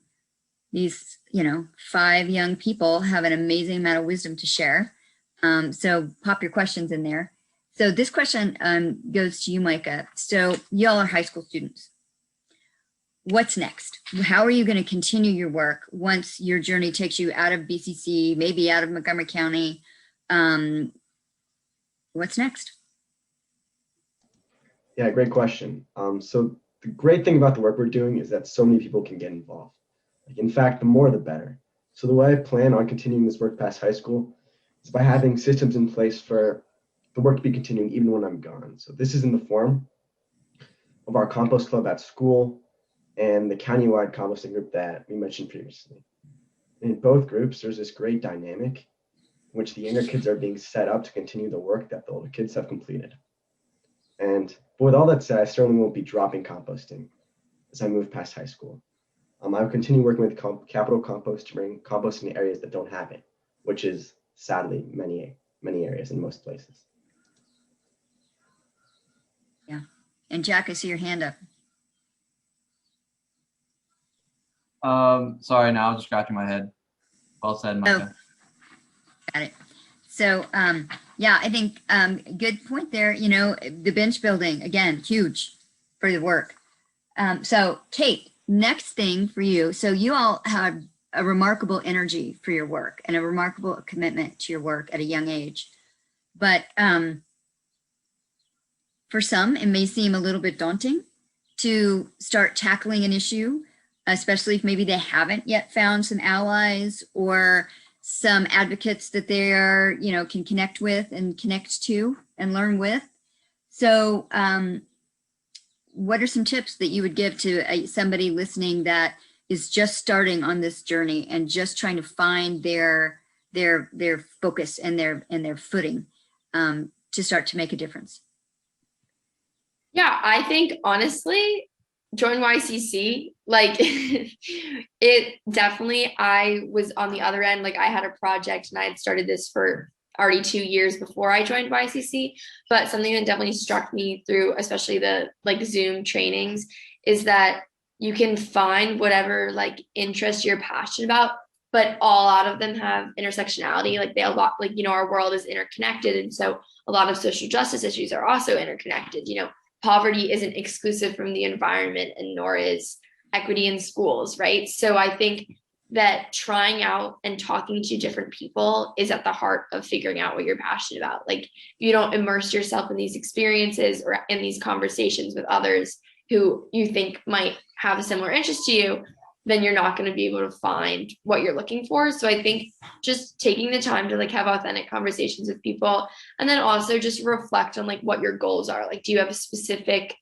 Speaker 2: these 5 young people, have an amazing amount of wisdom to share. So pop your questions in there. So this question goes to you, Micah. So y'all are high school students. what's next? How are you going to continue your work once your journey takes you out of BCC, maybe out of Montgomery County? What's next?
Speaker 5: Yeah, great question. So the great thing about the work we're doing is that so many people can get involved. Like, in fact, the more the better. So the way I plan on continuing this work past high school is by having systems in place for the work to be continuing even when I'm gone. So this is in the form of our compost club at school and the countywide composting group that we mentioned previously. In both groups, there's this great dynamic in which the younger kids are being set up to continue the work that the older kids have completed. But with all that said, I certainly won't be dropping composting as I move past high school. I will continue working with Capital Compost to bring composting to areas that don't have it, which is sadly many areas in most places.
Speaker 2: Yeah. And Jack, I see your hand up.
Speaker 3: Sorry, now I was just scratching my head. Well said, Micah.
Speaker 2: Got it. So, yeah, I think good point there. You know, the bench building, again, huge for the work. So, Kate, next thing for you. So you all have a remarkable energy for your work and a remarkable commitment to your work at a young age. But for some, it may seem a little bit daunting to start tackling an issue, especially if maybe they haven't yet found some allies or some advocates that they are, you know, can connect with and connect to and learn with. So what are some tips that you would give to somebody listening that is just starting on this journey and just trying to find their focus and their footing to start to make a difference?
Speaker 8: Yeah, I think honestly, join YCC. Like it definitely, I was on the other end. Like I had a project and I had started this for already 2 years before I joined YCC. But something that definitely struck me through, especially the like Zoom trainings, is that you can find whatever like interest you're passionate about, but a lot of them have intersectionality. Like they a lot, like, you know, our world is interconnected. And so a lot of social justice issues are also interconnected. You know, poverty isn't exclusive from the environment, and nor is equity in schools, right? So I think that trying out and talking to different people is at the heart of figuring out what you're passionate about. Like you don't immerse yourself in these experiences or in these conversations with others who you think might have a similar interest to you, then you're not going to be able to find what you're looking for. So I think just taking the time to like have authentic conversations with people, and then also just reflect on like what your goals are. Like, do you have a specific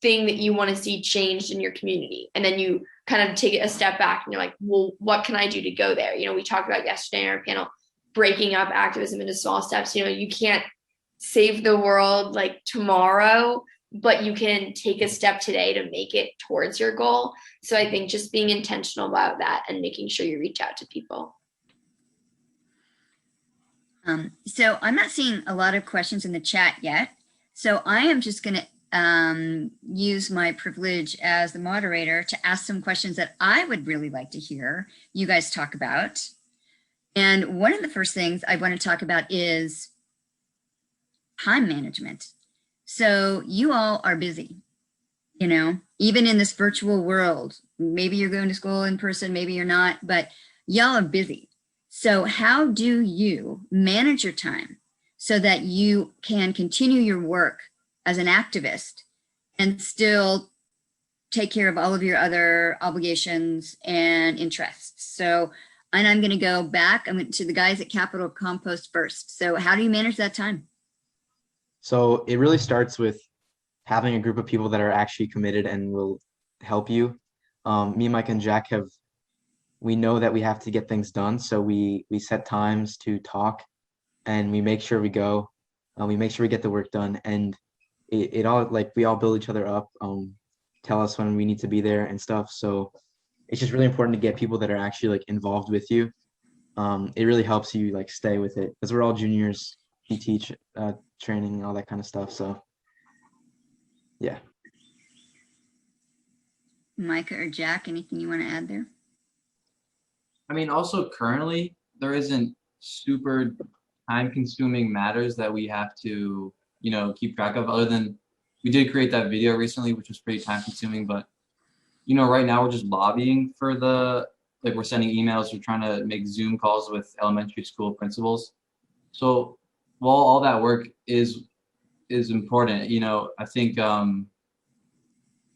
Speaker 8: thing that you want to see changed in your community? And then you kind of take a step back and you're like, well, what can I do to go there? You know, we talked about yesterday in our panel, breaking up activism into small steps. You know, you can't save the world like tomorrow, but you can take a step today to make it towards your goal. So I think just being intentional about that and making sure you reach out to people.
Speaker 2: So I'm not seeing a lot of questions in the chat yet. So I am just going to use my privilege as the moderator to ask some questions that I would really like to hear you guys talk about. And one of the first things I want to talk about is time management. So you all are busy, you know, even in this virtual world. Maybe you're going to school in person, maybe you're not, but y'all are busy. So how do you manage your time so that you can continue your work as an activist and still take care of all of your other obligations and interests? So, and I'm going to go back to the guys at Capital Compost first. So how do you manage that time?
Speaker 4: So it really starts with having a group of people that are actually committed and will help you. Me, Mike, and Jack we know that we have to get things done. So we set times to talk and we make sure we go, we make sure we get the work done, and it all, like, we all build each other up, tell us when we need to be there and stuff. So it's just really important to get people that are actually like involved with you. It really helps you like stay with it because we're all juniors. We teach training and all that kind of stuff. So yeah.
Speaker 2: Micah or Jack, anything you want to add there?
Speaker 3: I mean, also currently there isn't super time-consuming matters that we have to, you know, keep track of, other than we did create that video recently, which was pretty time-consuming, but right now we're just lobbying for we're sending emails, we're trying to make Zoom calls with elementary school principals. So while all that work is important, I think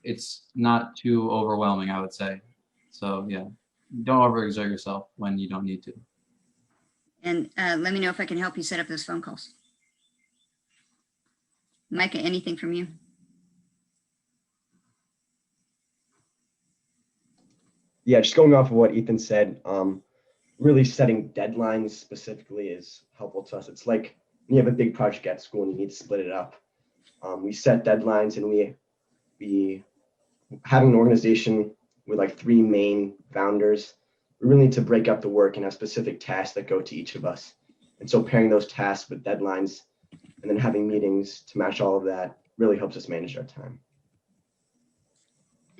Speaker 3: it's not too overwhelming, I would say. So yeah, don't overexert yourself when you don't need to.
Speaker 2: And let me know if I can help you set up those phone calls. Micah, anything from you?
Speaker 5: Yeah, just going off of what Ethan said, really setting deadlines specifically is helpful to us. It's like when you have a big project at school and you need to split it up. We set deadlines, and we having an organization with like 3 main founders, we really need to break up the work and have specific tasks that go to each of us. And so pairing those tasks with deadlines and then having meetings to match all of that really helps us manage our time.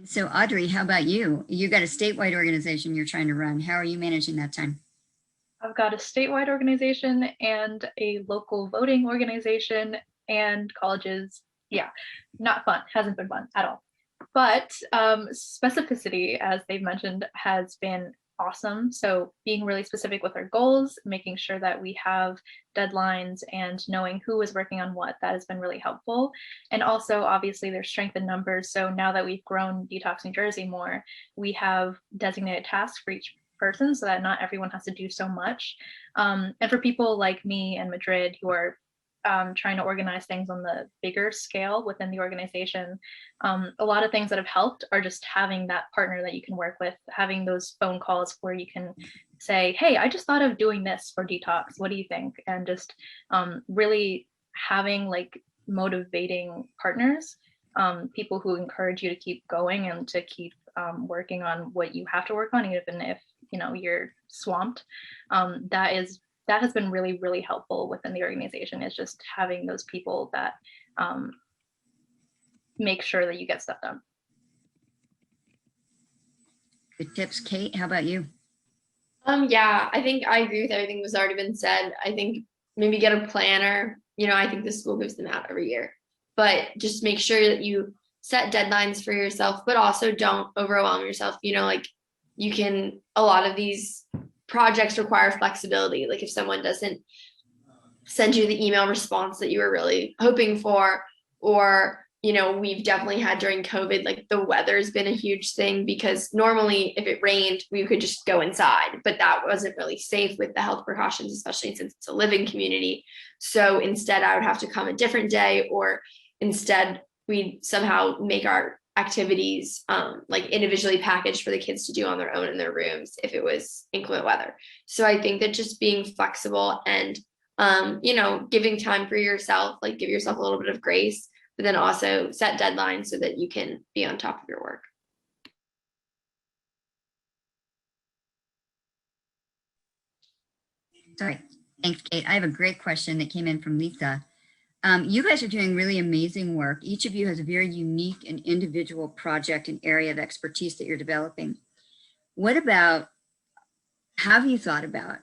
Speaker 2: So Audrey, how about you? You got a statewide organization you're trying to run. How are you managing that time?
Speaker 7: I've got a statewide organization and a local voting organization and colleges. Yeah, not fun. Hasn't been fun at all. But specificity, as they've mentioned, has been awesome. So being really specific with our goals, making sure that we have deadlines and knowing who is working on what, that has been really helpful. And also, obviously, there's strength in numbers. So now that we've grown Detox New Jersey more, we have designated tasks for each person so that not everyone has to do so much. And for people like me and Madrid who are trying to organize things on the bigger scale within the organization, a lot of things that have helped are just having that partner that you can work with, having those phone calls where you can say, hey, I just thought of doing this for detox. What do you think? And just really having like motivating partners, people who encourage you to keep going and to keep working on what you have to work on, even if you're swamped. That has been really, really helpful within the organization, is just having those people that make sure that you get stuff done.
Speaker 2: Good tips. Kate, how about you?
Speaker 8: Yeah, I think I agree with everything that's already been said. I think maybe get a planner. I think the school gives them out every year, but just make sure that you set deadlines for yourself, but also don't overwhelm yourself. A lot of these projects require flexibility. Like if someone doesn't send you the email response that you were really hoping for, or we've definitely had during COVID, like the weather's been a huge thing, because normally if it rained, we could just go inside, but that wasn't really safe with the health precautions, especially since it's a living community. So instead I would have to come a different day, or instead we somehow make our activities like individually packaged for the kids to do on their own in their rooms if it was inclement weather. So I think that just being flexible and giving time for yourself, like give yourself a little bit of grace, but then also set deadlines so that you can be on top of your work.
Speaker 2: Sorry. Thanks, Kate. I have a great question that came in from Lisa. You guys are doing really amazing work. Each of you has a very unique and individual project and area of expertise that you're developing. Have you thought about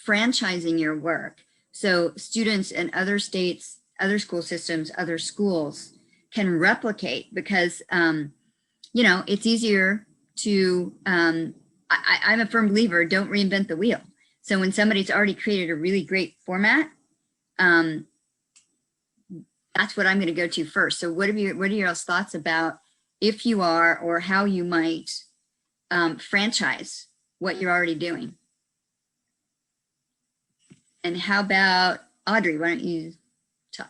Speaker 2: franchising your work so students in other states, other school systems, other schools can replicate? Because, it's easier to, I'm a firm believer, don't reinvent the wheel. So when somebody's already created a really great format, that's what I'm going to go to first. So what are your thoughts about if you are, or how you might franchise what you're already doing? And how about Audrey? Why don't you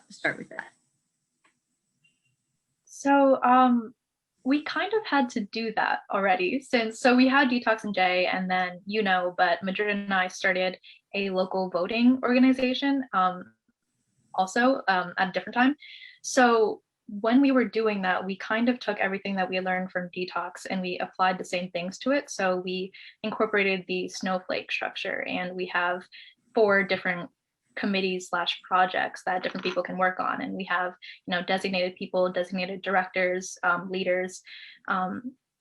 Speaker 2: start with that?
Speaker 7: So we kind of had to do that already, so we had Detox and J, and then but Madrid and I started a local voting organization also at a different time. So when we were doing that, we kind of took everything that we learned from Detox and we applied the same things to it. So we incorporated the snowflake structure, and we have 4 different committees / projects that different people can work on. And we have, designated people, designated directors, leaders.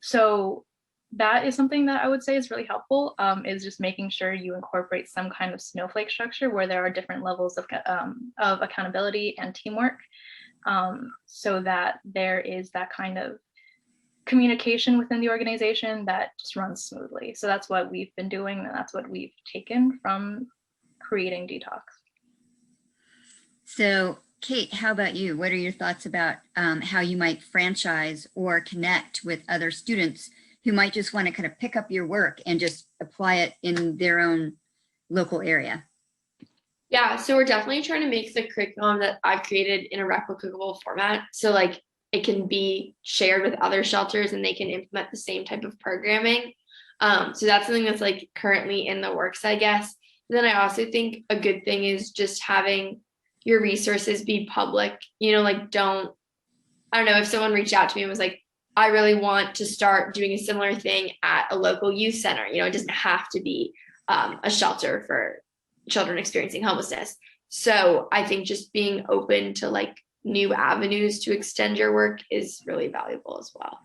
Speaker 7: So that is something that I would say is really helpful, is just making sure you incorporate some kind of snowflake structure where there are different levels of accountability and teamwork, so that there is that kind of communication within the organization that just runs smoothly. So that's what we've been doing, and that's what we've taken from creating Detox.
Speaker 2: So Kate, how about you? What are your thoughts about how you might franchise or connect with other students who might just want to kind of pick up your work and just apply it in their own local area?
Speaker 8: Yeah, so we're definitely trying to make the curriculum that I've created in a replicable format. So like it can be shared with other shelters and they can implement the same type of programming. So that's something that's like currently in the works, I guess. Then I also think a good thing is just having your resources be public, like I don't know, if someone reached out to me and was like, I really want to start doing a similar thing at a local youth center, it doesn't have to be a shelter for children experiencing homelessness. So I think just being open to like new avenues to extend your work is really valuable as well.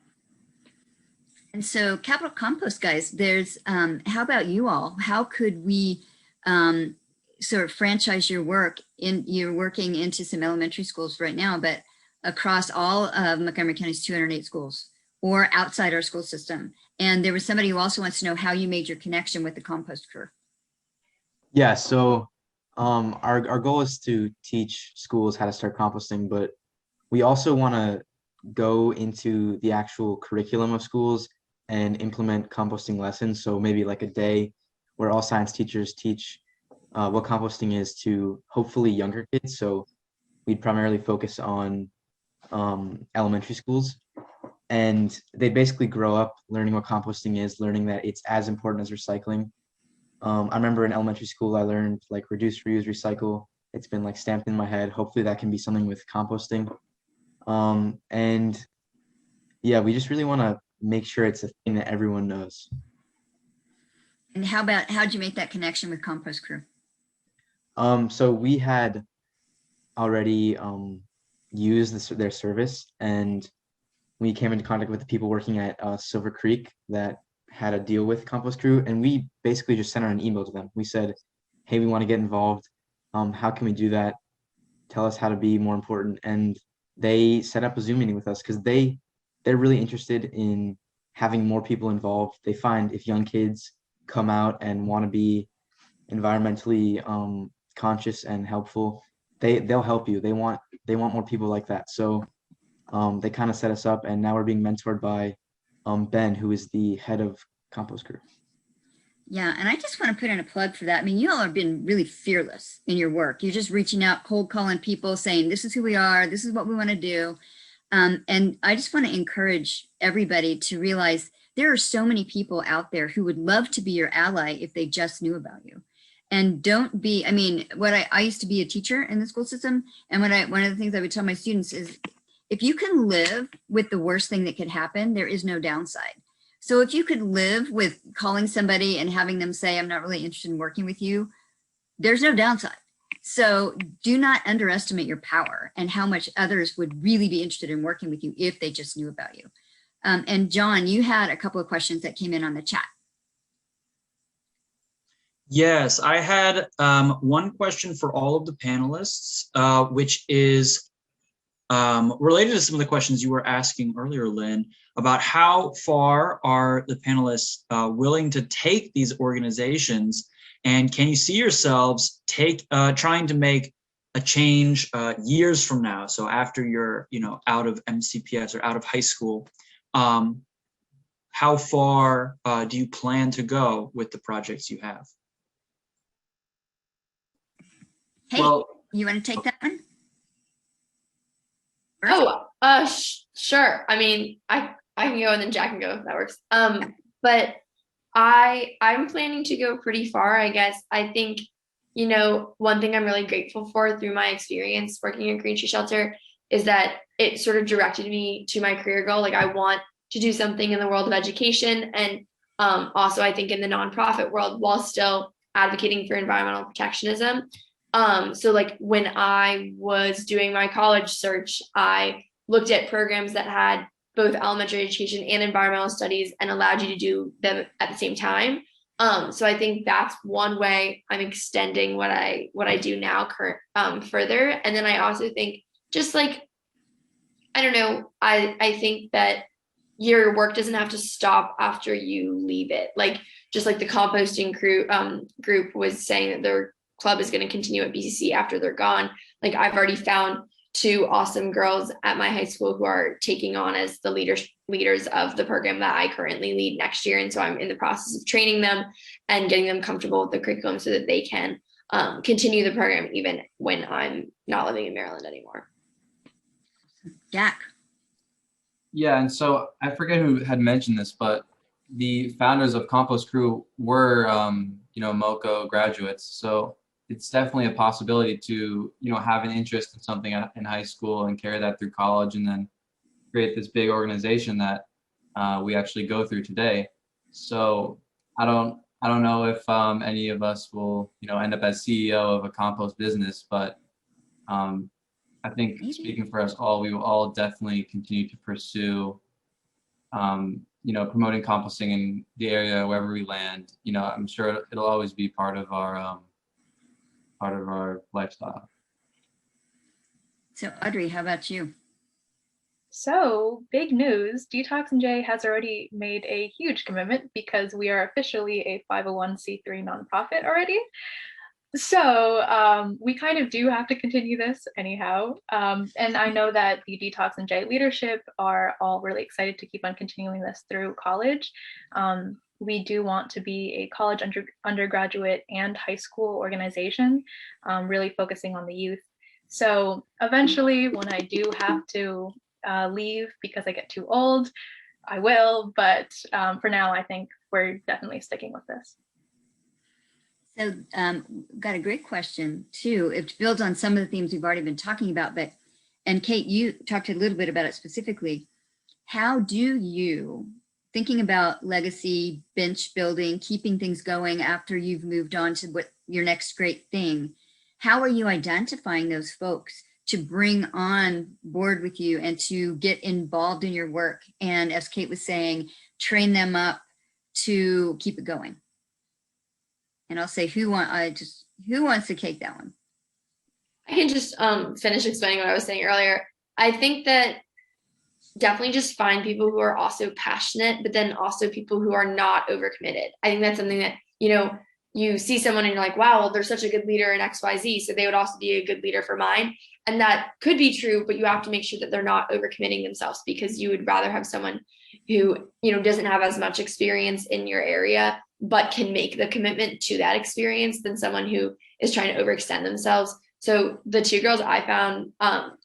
Speaker 2: And so Capital Compost, guys, there's, how about you all? How could we sort of franchise your work you're working into some elementary schools right now, but across all of Montgomery County's 208 schools or outside our school system? And there was somebody who also wants to know how you made your connection with the compost crew.
Speaker 4: Yeah, so our goal is to teach schools how to start composting, but we also want to go into the actual curriculum of schools and implement composting lessons. So maybe like a day where all science teachers teach what composting is to hopefully younger kids. So we'd primarily focus on elementary schools, and they basically grow up learning what composting is, learning that it's as important as recycling. I remember in elementary school, I learned like reduce, reuse, recycle. It's been like stamped in my head. Hopefully that can be something with composting. And yeah, we just really want to make sure it's a thing that everyone knows.
Speaker 2: And how'd you make that connection with Compost Crew?
Speaker 4: So we had already used their service, and we came into contact with the people working at Silver Creek that had a deal with Compost Crew, and we basically just sent out an email to them. We said, hey, we want to get involved. How can we do that? Tell us how to be more important. And they set up a Zoom meeting with us because they're really interested in having more people involved. They find if young kids come out and want to be environmentally conscious and helpful, they'll help you. They want more people like that. So they kind of set us up, and now we're being mentored by Ben, who is the head of Compost Crew.
Speaker 2: Yeah, and I just want to put in a plug for that. I mean, you all have been really fearless in your work. You're just reaching out, cold calling people, saying, this is who we are, this is what we want to do. And I just want to encourage everybody to realize there are so many people out there who would love to be your ally if they just knew about you. And don't be, I mean, I used to be a teacher in the school system. And one of the things I would tell my students is, if you can live with the worst thing that could happen, there is no downside. So if you could live with calling somebody and having them say, I'm not really interested in working with you, there's no downside. So do not underestimate your power and how much others would really be interested in working with you if they just knew about you. And John, you had a couple of questions that came in on the chat.
Speaker 9: Yes, I had one question for all of the panelists, which is related to some of the questions you were asking earlier, Lynn, about how far are the panelists willing to take these organizations, and can you see yourselves trying to make a change years from now? So after you're out of MCPS or out of high school, how far do you plan to go with the projects you have?
Speaker 2: Hey, well, you want to take that one?
Speaker 8: Sure. I mean, I can go and then Jack can go if that works. But I'm planning to go pretty far, I guess. I think, one thing I'm really grateful for through my experience working at Green Tree Shelter is that it sort of directed me to my career goal. Like, I want to do something in the world of education, and also I think in the nonprofit world, while still advocating for environmental protectionism. So like when I was doing my college search, I looked at programs that had both elementary education and environmental studies and allowed you to do them at the same time. So I think that's one way I'm extending what I do now further. And then I also think just like, I don't know, I think that your work doesn't have to stop after you leave it. Like just like the composting group was saying that their club is going to continue at BCC after they're gone. Like I've already found 2 awesome girls at my high school who are taking on as the leaders of the program that I currently lead next year. And so I'm in the process of training them and getting them comfortable with the curriculum so that they can continue the program even when I'm not living in Maryland anymore.
Speaker 2: Jack.
Speaker 3: Yeah, and so I forget who had mentioned this, but the founders of Compost Crew were, MoCo graduates. So it's definitely a possibility to, have an interest in something in high school and carry that through college, and then create this big organization that we actually go through today. So I don't know if any of us will, end up as CEO of a compost business, but I think speaking for us all, we will all definitely continue to pursue, promoting composting in the area wherever we land. I'm sure it'll always be part of our lifestyle.
Speaker 2: So Audrey, how about you?
Speaker 7: So big news, Detox and J has already made a huge commitment because we are officially a 501c3 nonprofit already. So we kind of do have to continue this anyhow. And I know that the Detox and J leadership are all really excited to keep on continuing this through college. We do want to be a college undergraduate and high school organization, really focusing on the youth. So eventually when I do have to leave because I get too old, I will, but for now, I think we're definitely sticking with this.
Speaker 2: So got a great question too. It builds on some of the themes we've already been talking about, and Kate, you talked a little bit about it specifically. How do you, thinking about legacy, bench building, keeping things going after you've moved on to what your next great thing, how are you identifying those folks to bring on board with you and to get involved in your work? And as Kate was saying, train them up to keep it going. And I'll say, who wants to take that one?
Speaker 8: I can just finish explaining what I was saying earlier. I think that definitely just find people who are also passionate, but then also people who are not overcommitted. I think that's something that, you see someone and you're like, wow, well, they're such a good leader in XYZ, so they would also be a good leader for mine. And that could be true, but you have to make sure that they're not overcommitting themselves, because you would rather have someone who, doesn't have as much experience in your area, but can make the commitment to that experience than someone who is trying to overextend themselves. So the 2 girls I found,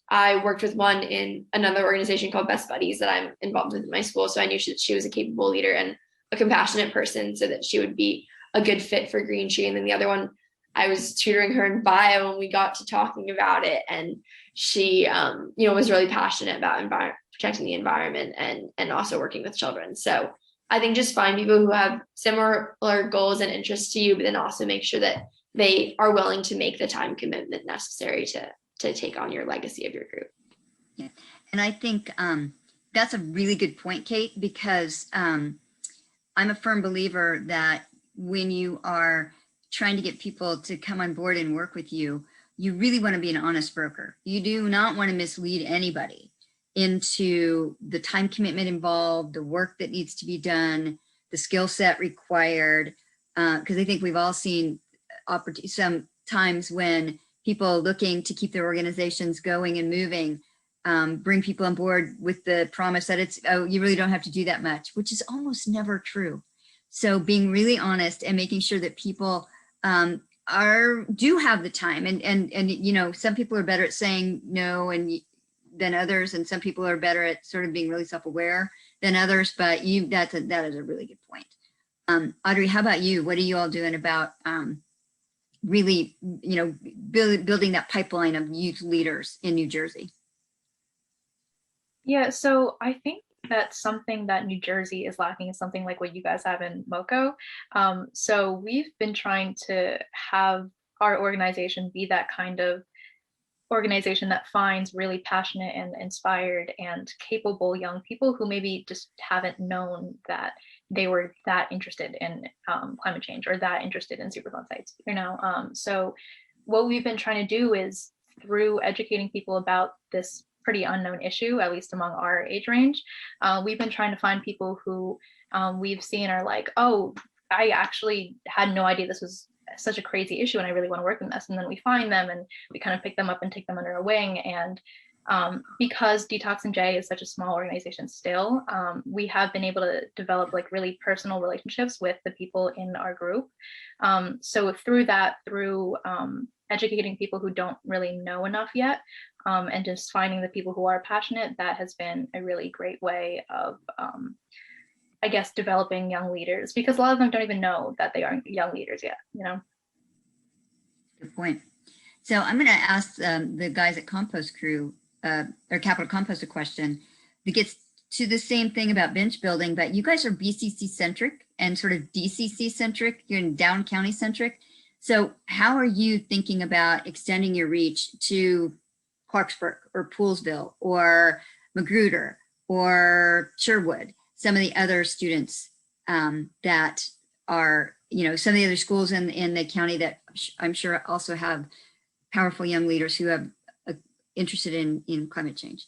Speaker 8: I worked with one in another organization called Best Buddies that I'm involved with in my school. So I knew she was a capable leader and a compassionate person, so that she would be a good fit for Green Tree. And then the other one, I was tutoring her in bio and we got to talking about it. And she, was really passionate about protecting the environment and also working with children. So I think just find people who have similar goals and interests to you, but then also make sure that they are willing to make the time commitment necessary to take on your legacy of your group.
Speaker 2: Yeah. And I think that's a really good point, Kate, because I'm a firm believer that when you are trying to get people to come on board and work with you, you really want to be an honest broker. You do not want to mislead anybody into the time commitment involved, the work that needs to be done, the skill set required. Because I think we've all seen some times when people looking to keep their organizations going and moving bring people on board with the promise that you really don't have to do that much, which is almost never true. So being really honest and making sure that people do have the time, and some people are better at saying no than others, and some people are better at sort of being really self-aware than others. But that is a really good point. Audrey, how about you? What are you all doing about really, building that pipeline of youth leaders in New Jersey?
Speaker 7: Yeah, so I think that something that New Jersey is lacking is something like what you guys have in MoCo. So we've been trying to have our organization be that kind of organization that finds really passionate and inspired and capable young people who maybe just haven't known that they were that interested in climate change or that interested in Superfund sites, So what we've been trying to do is, through educating people about this pretty unknown issue, at least among our age range. We've been trying to find people who we've seen are like, oh, I actually had no idea this was such a crazy issue and I really want to work in this. And then we find them and we kind of pick them up and take them under our wing. And because Detox and J is such a small organization still, we have been able to develop like really personal relationships with the people in our group. So through educating people who don't really know enough yet, and just finding the people who are passionate, that has been a really great way of, I guess, developing young leaders, because a lot of them don't even know that they are young leaders yet, you know?
Speaker 2: Good point. So I'm going to ask the guys at Compost Crew or Capital Compost a question that gets to the same thing about bench building, but you guys are BCC centric and sort of DCC centric. You're in Down County centric. So how are you thinking about extending your reach to Clarksburg or Poolesville or Magruder or Sherwood, some of the other students that are, you know, some of the other schools in the county that I'm sure also have powerful young leaders who have interested in climate change?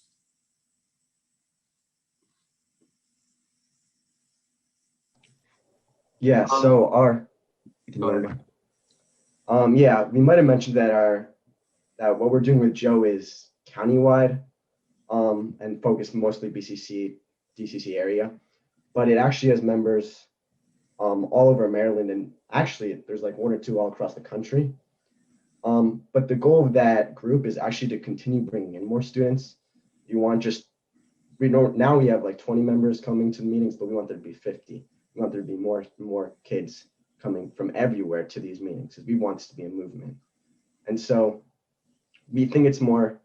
Speaker 5: Yeah, so yeah, we might have mentioned that that what we're doing with Joe is countywide and focused mostly BCC, DCC area, but it actually has members all over Maryland, and actually there's like one or two all across the country. But the goal of that group is actually to continue bringing in more students. You want just, we know now we have like 20 members coming to the meetings, but we want there to be 50. We want there to be more kids coming from everywhere to these meetings, because we want this to be a movement. And so we think it's more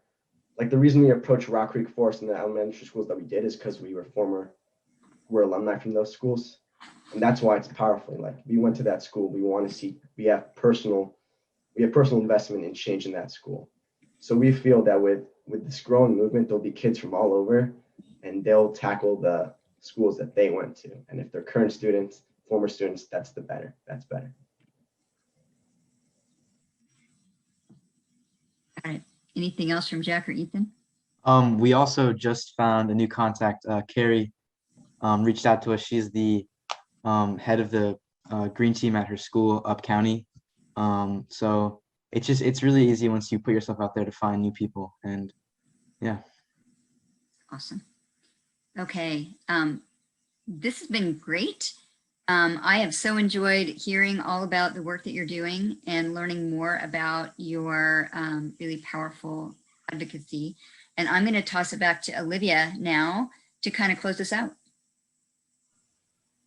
Speaker 5: like the reason we approached Rock Creek Forest and the elementary schools that we did is because we're alumni from those schools. And that's why it's powerful. Like, we went to that school, we want to see, we have personal investment in changing that school. So we feel that with this growing movement, there'll be kids from all over, and they'll tackle the schools that they went to. And if they're current students, former students, that's better.
Speaker 2: Got it. Anything else from Jack or Ethan?
Speaker 4: We also just found a new contact. Carrie reached out to us. She's the head of the green team at her school up county. So it's really easy once you put yourself out there to find new people. And yeah.
Speaker 2: Awesome. Okay. This has been great. I have so enjoyed hearing all about the work that you're doing and learning more about your really powerful advocacy. And I'm going to toss it back to Olivia now to kind of close this out.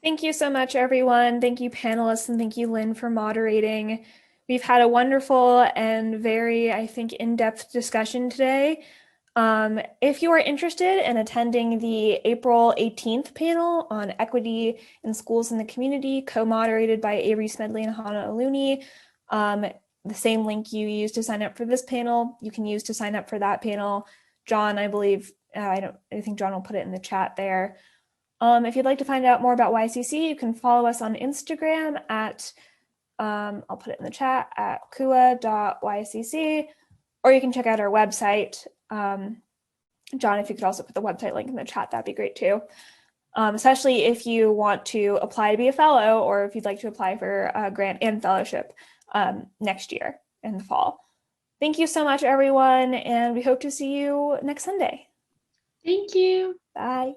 Speaker 1: Thank you so much, everyone. Thank you, panelists, and thank you, Lynn, for moderating. We've had a wonderful and very, I think, in-depth discussion today. If you are interested in attending the April 18th panel on equity in schools in the community, co-moderated by Avery Smedley and Hannah Aluni, the same link you used to sign up for this panel, you can use to sign up for that panel. John, I believe, I think John will put it in the chat there. If you'd like to find out more about YCC, you can follow us on Instagram at, I'll put it in the chat, at kua.ycc, or you can check out our website. John, if you could also put the website link in the chat, that'd be great too. Especially if you want to apply to be a fellow, or if you'd like to apply for a grant and fellowship next year in the fall. Thank you so much, everyone, and we hope to see you next Sunday.
Speaker 8: Thank you.
Speaker 1: Bye.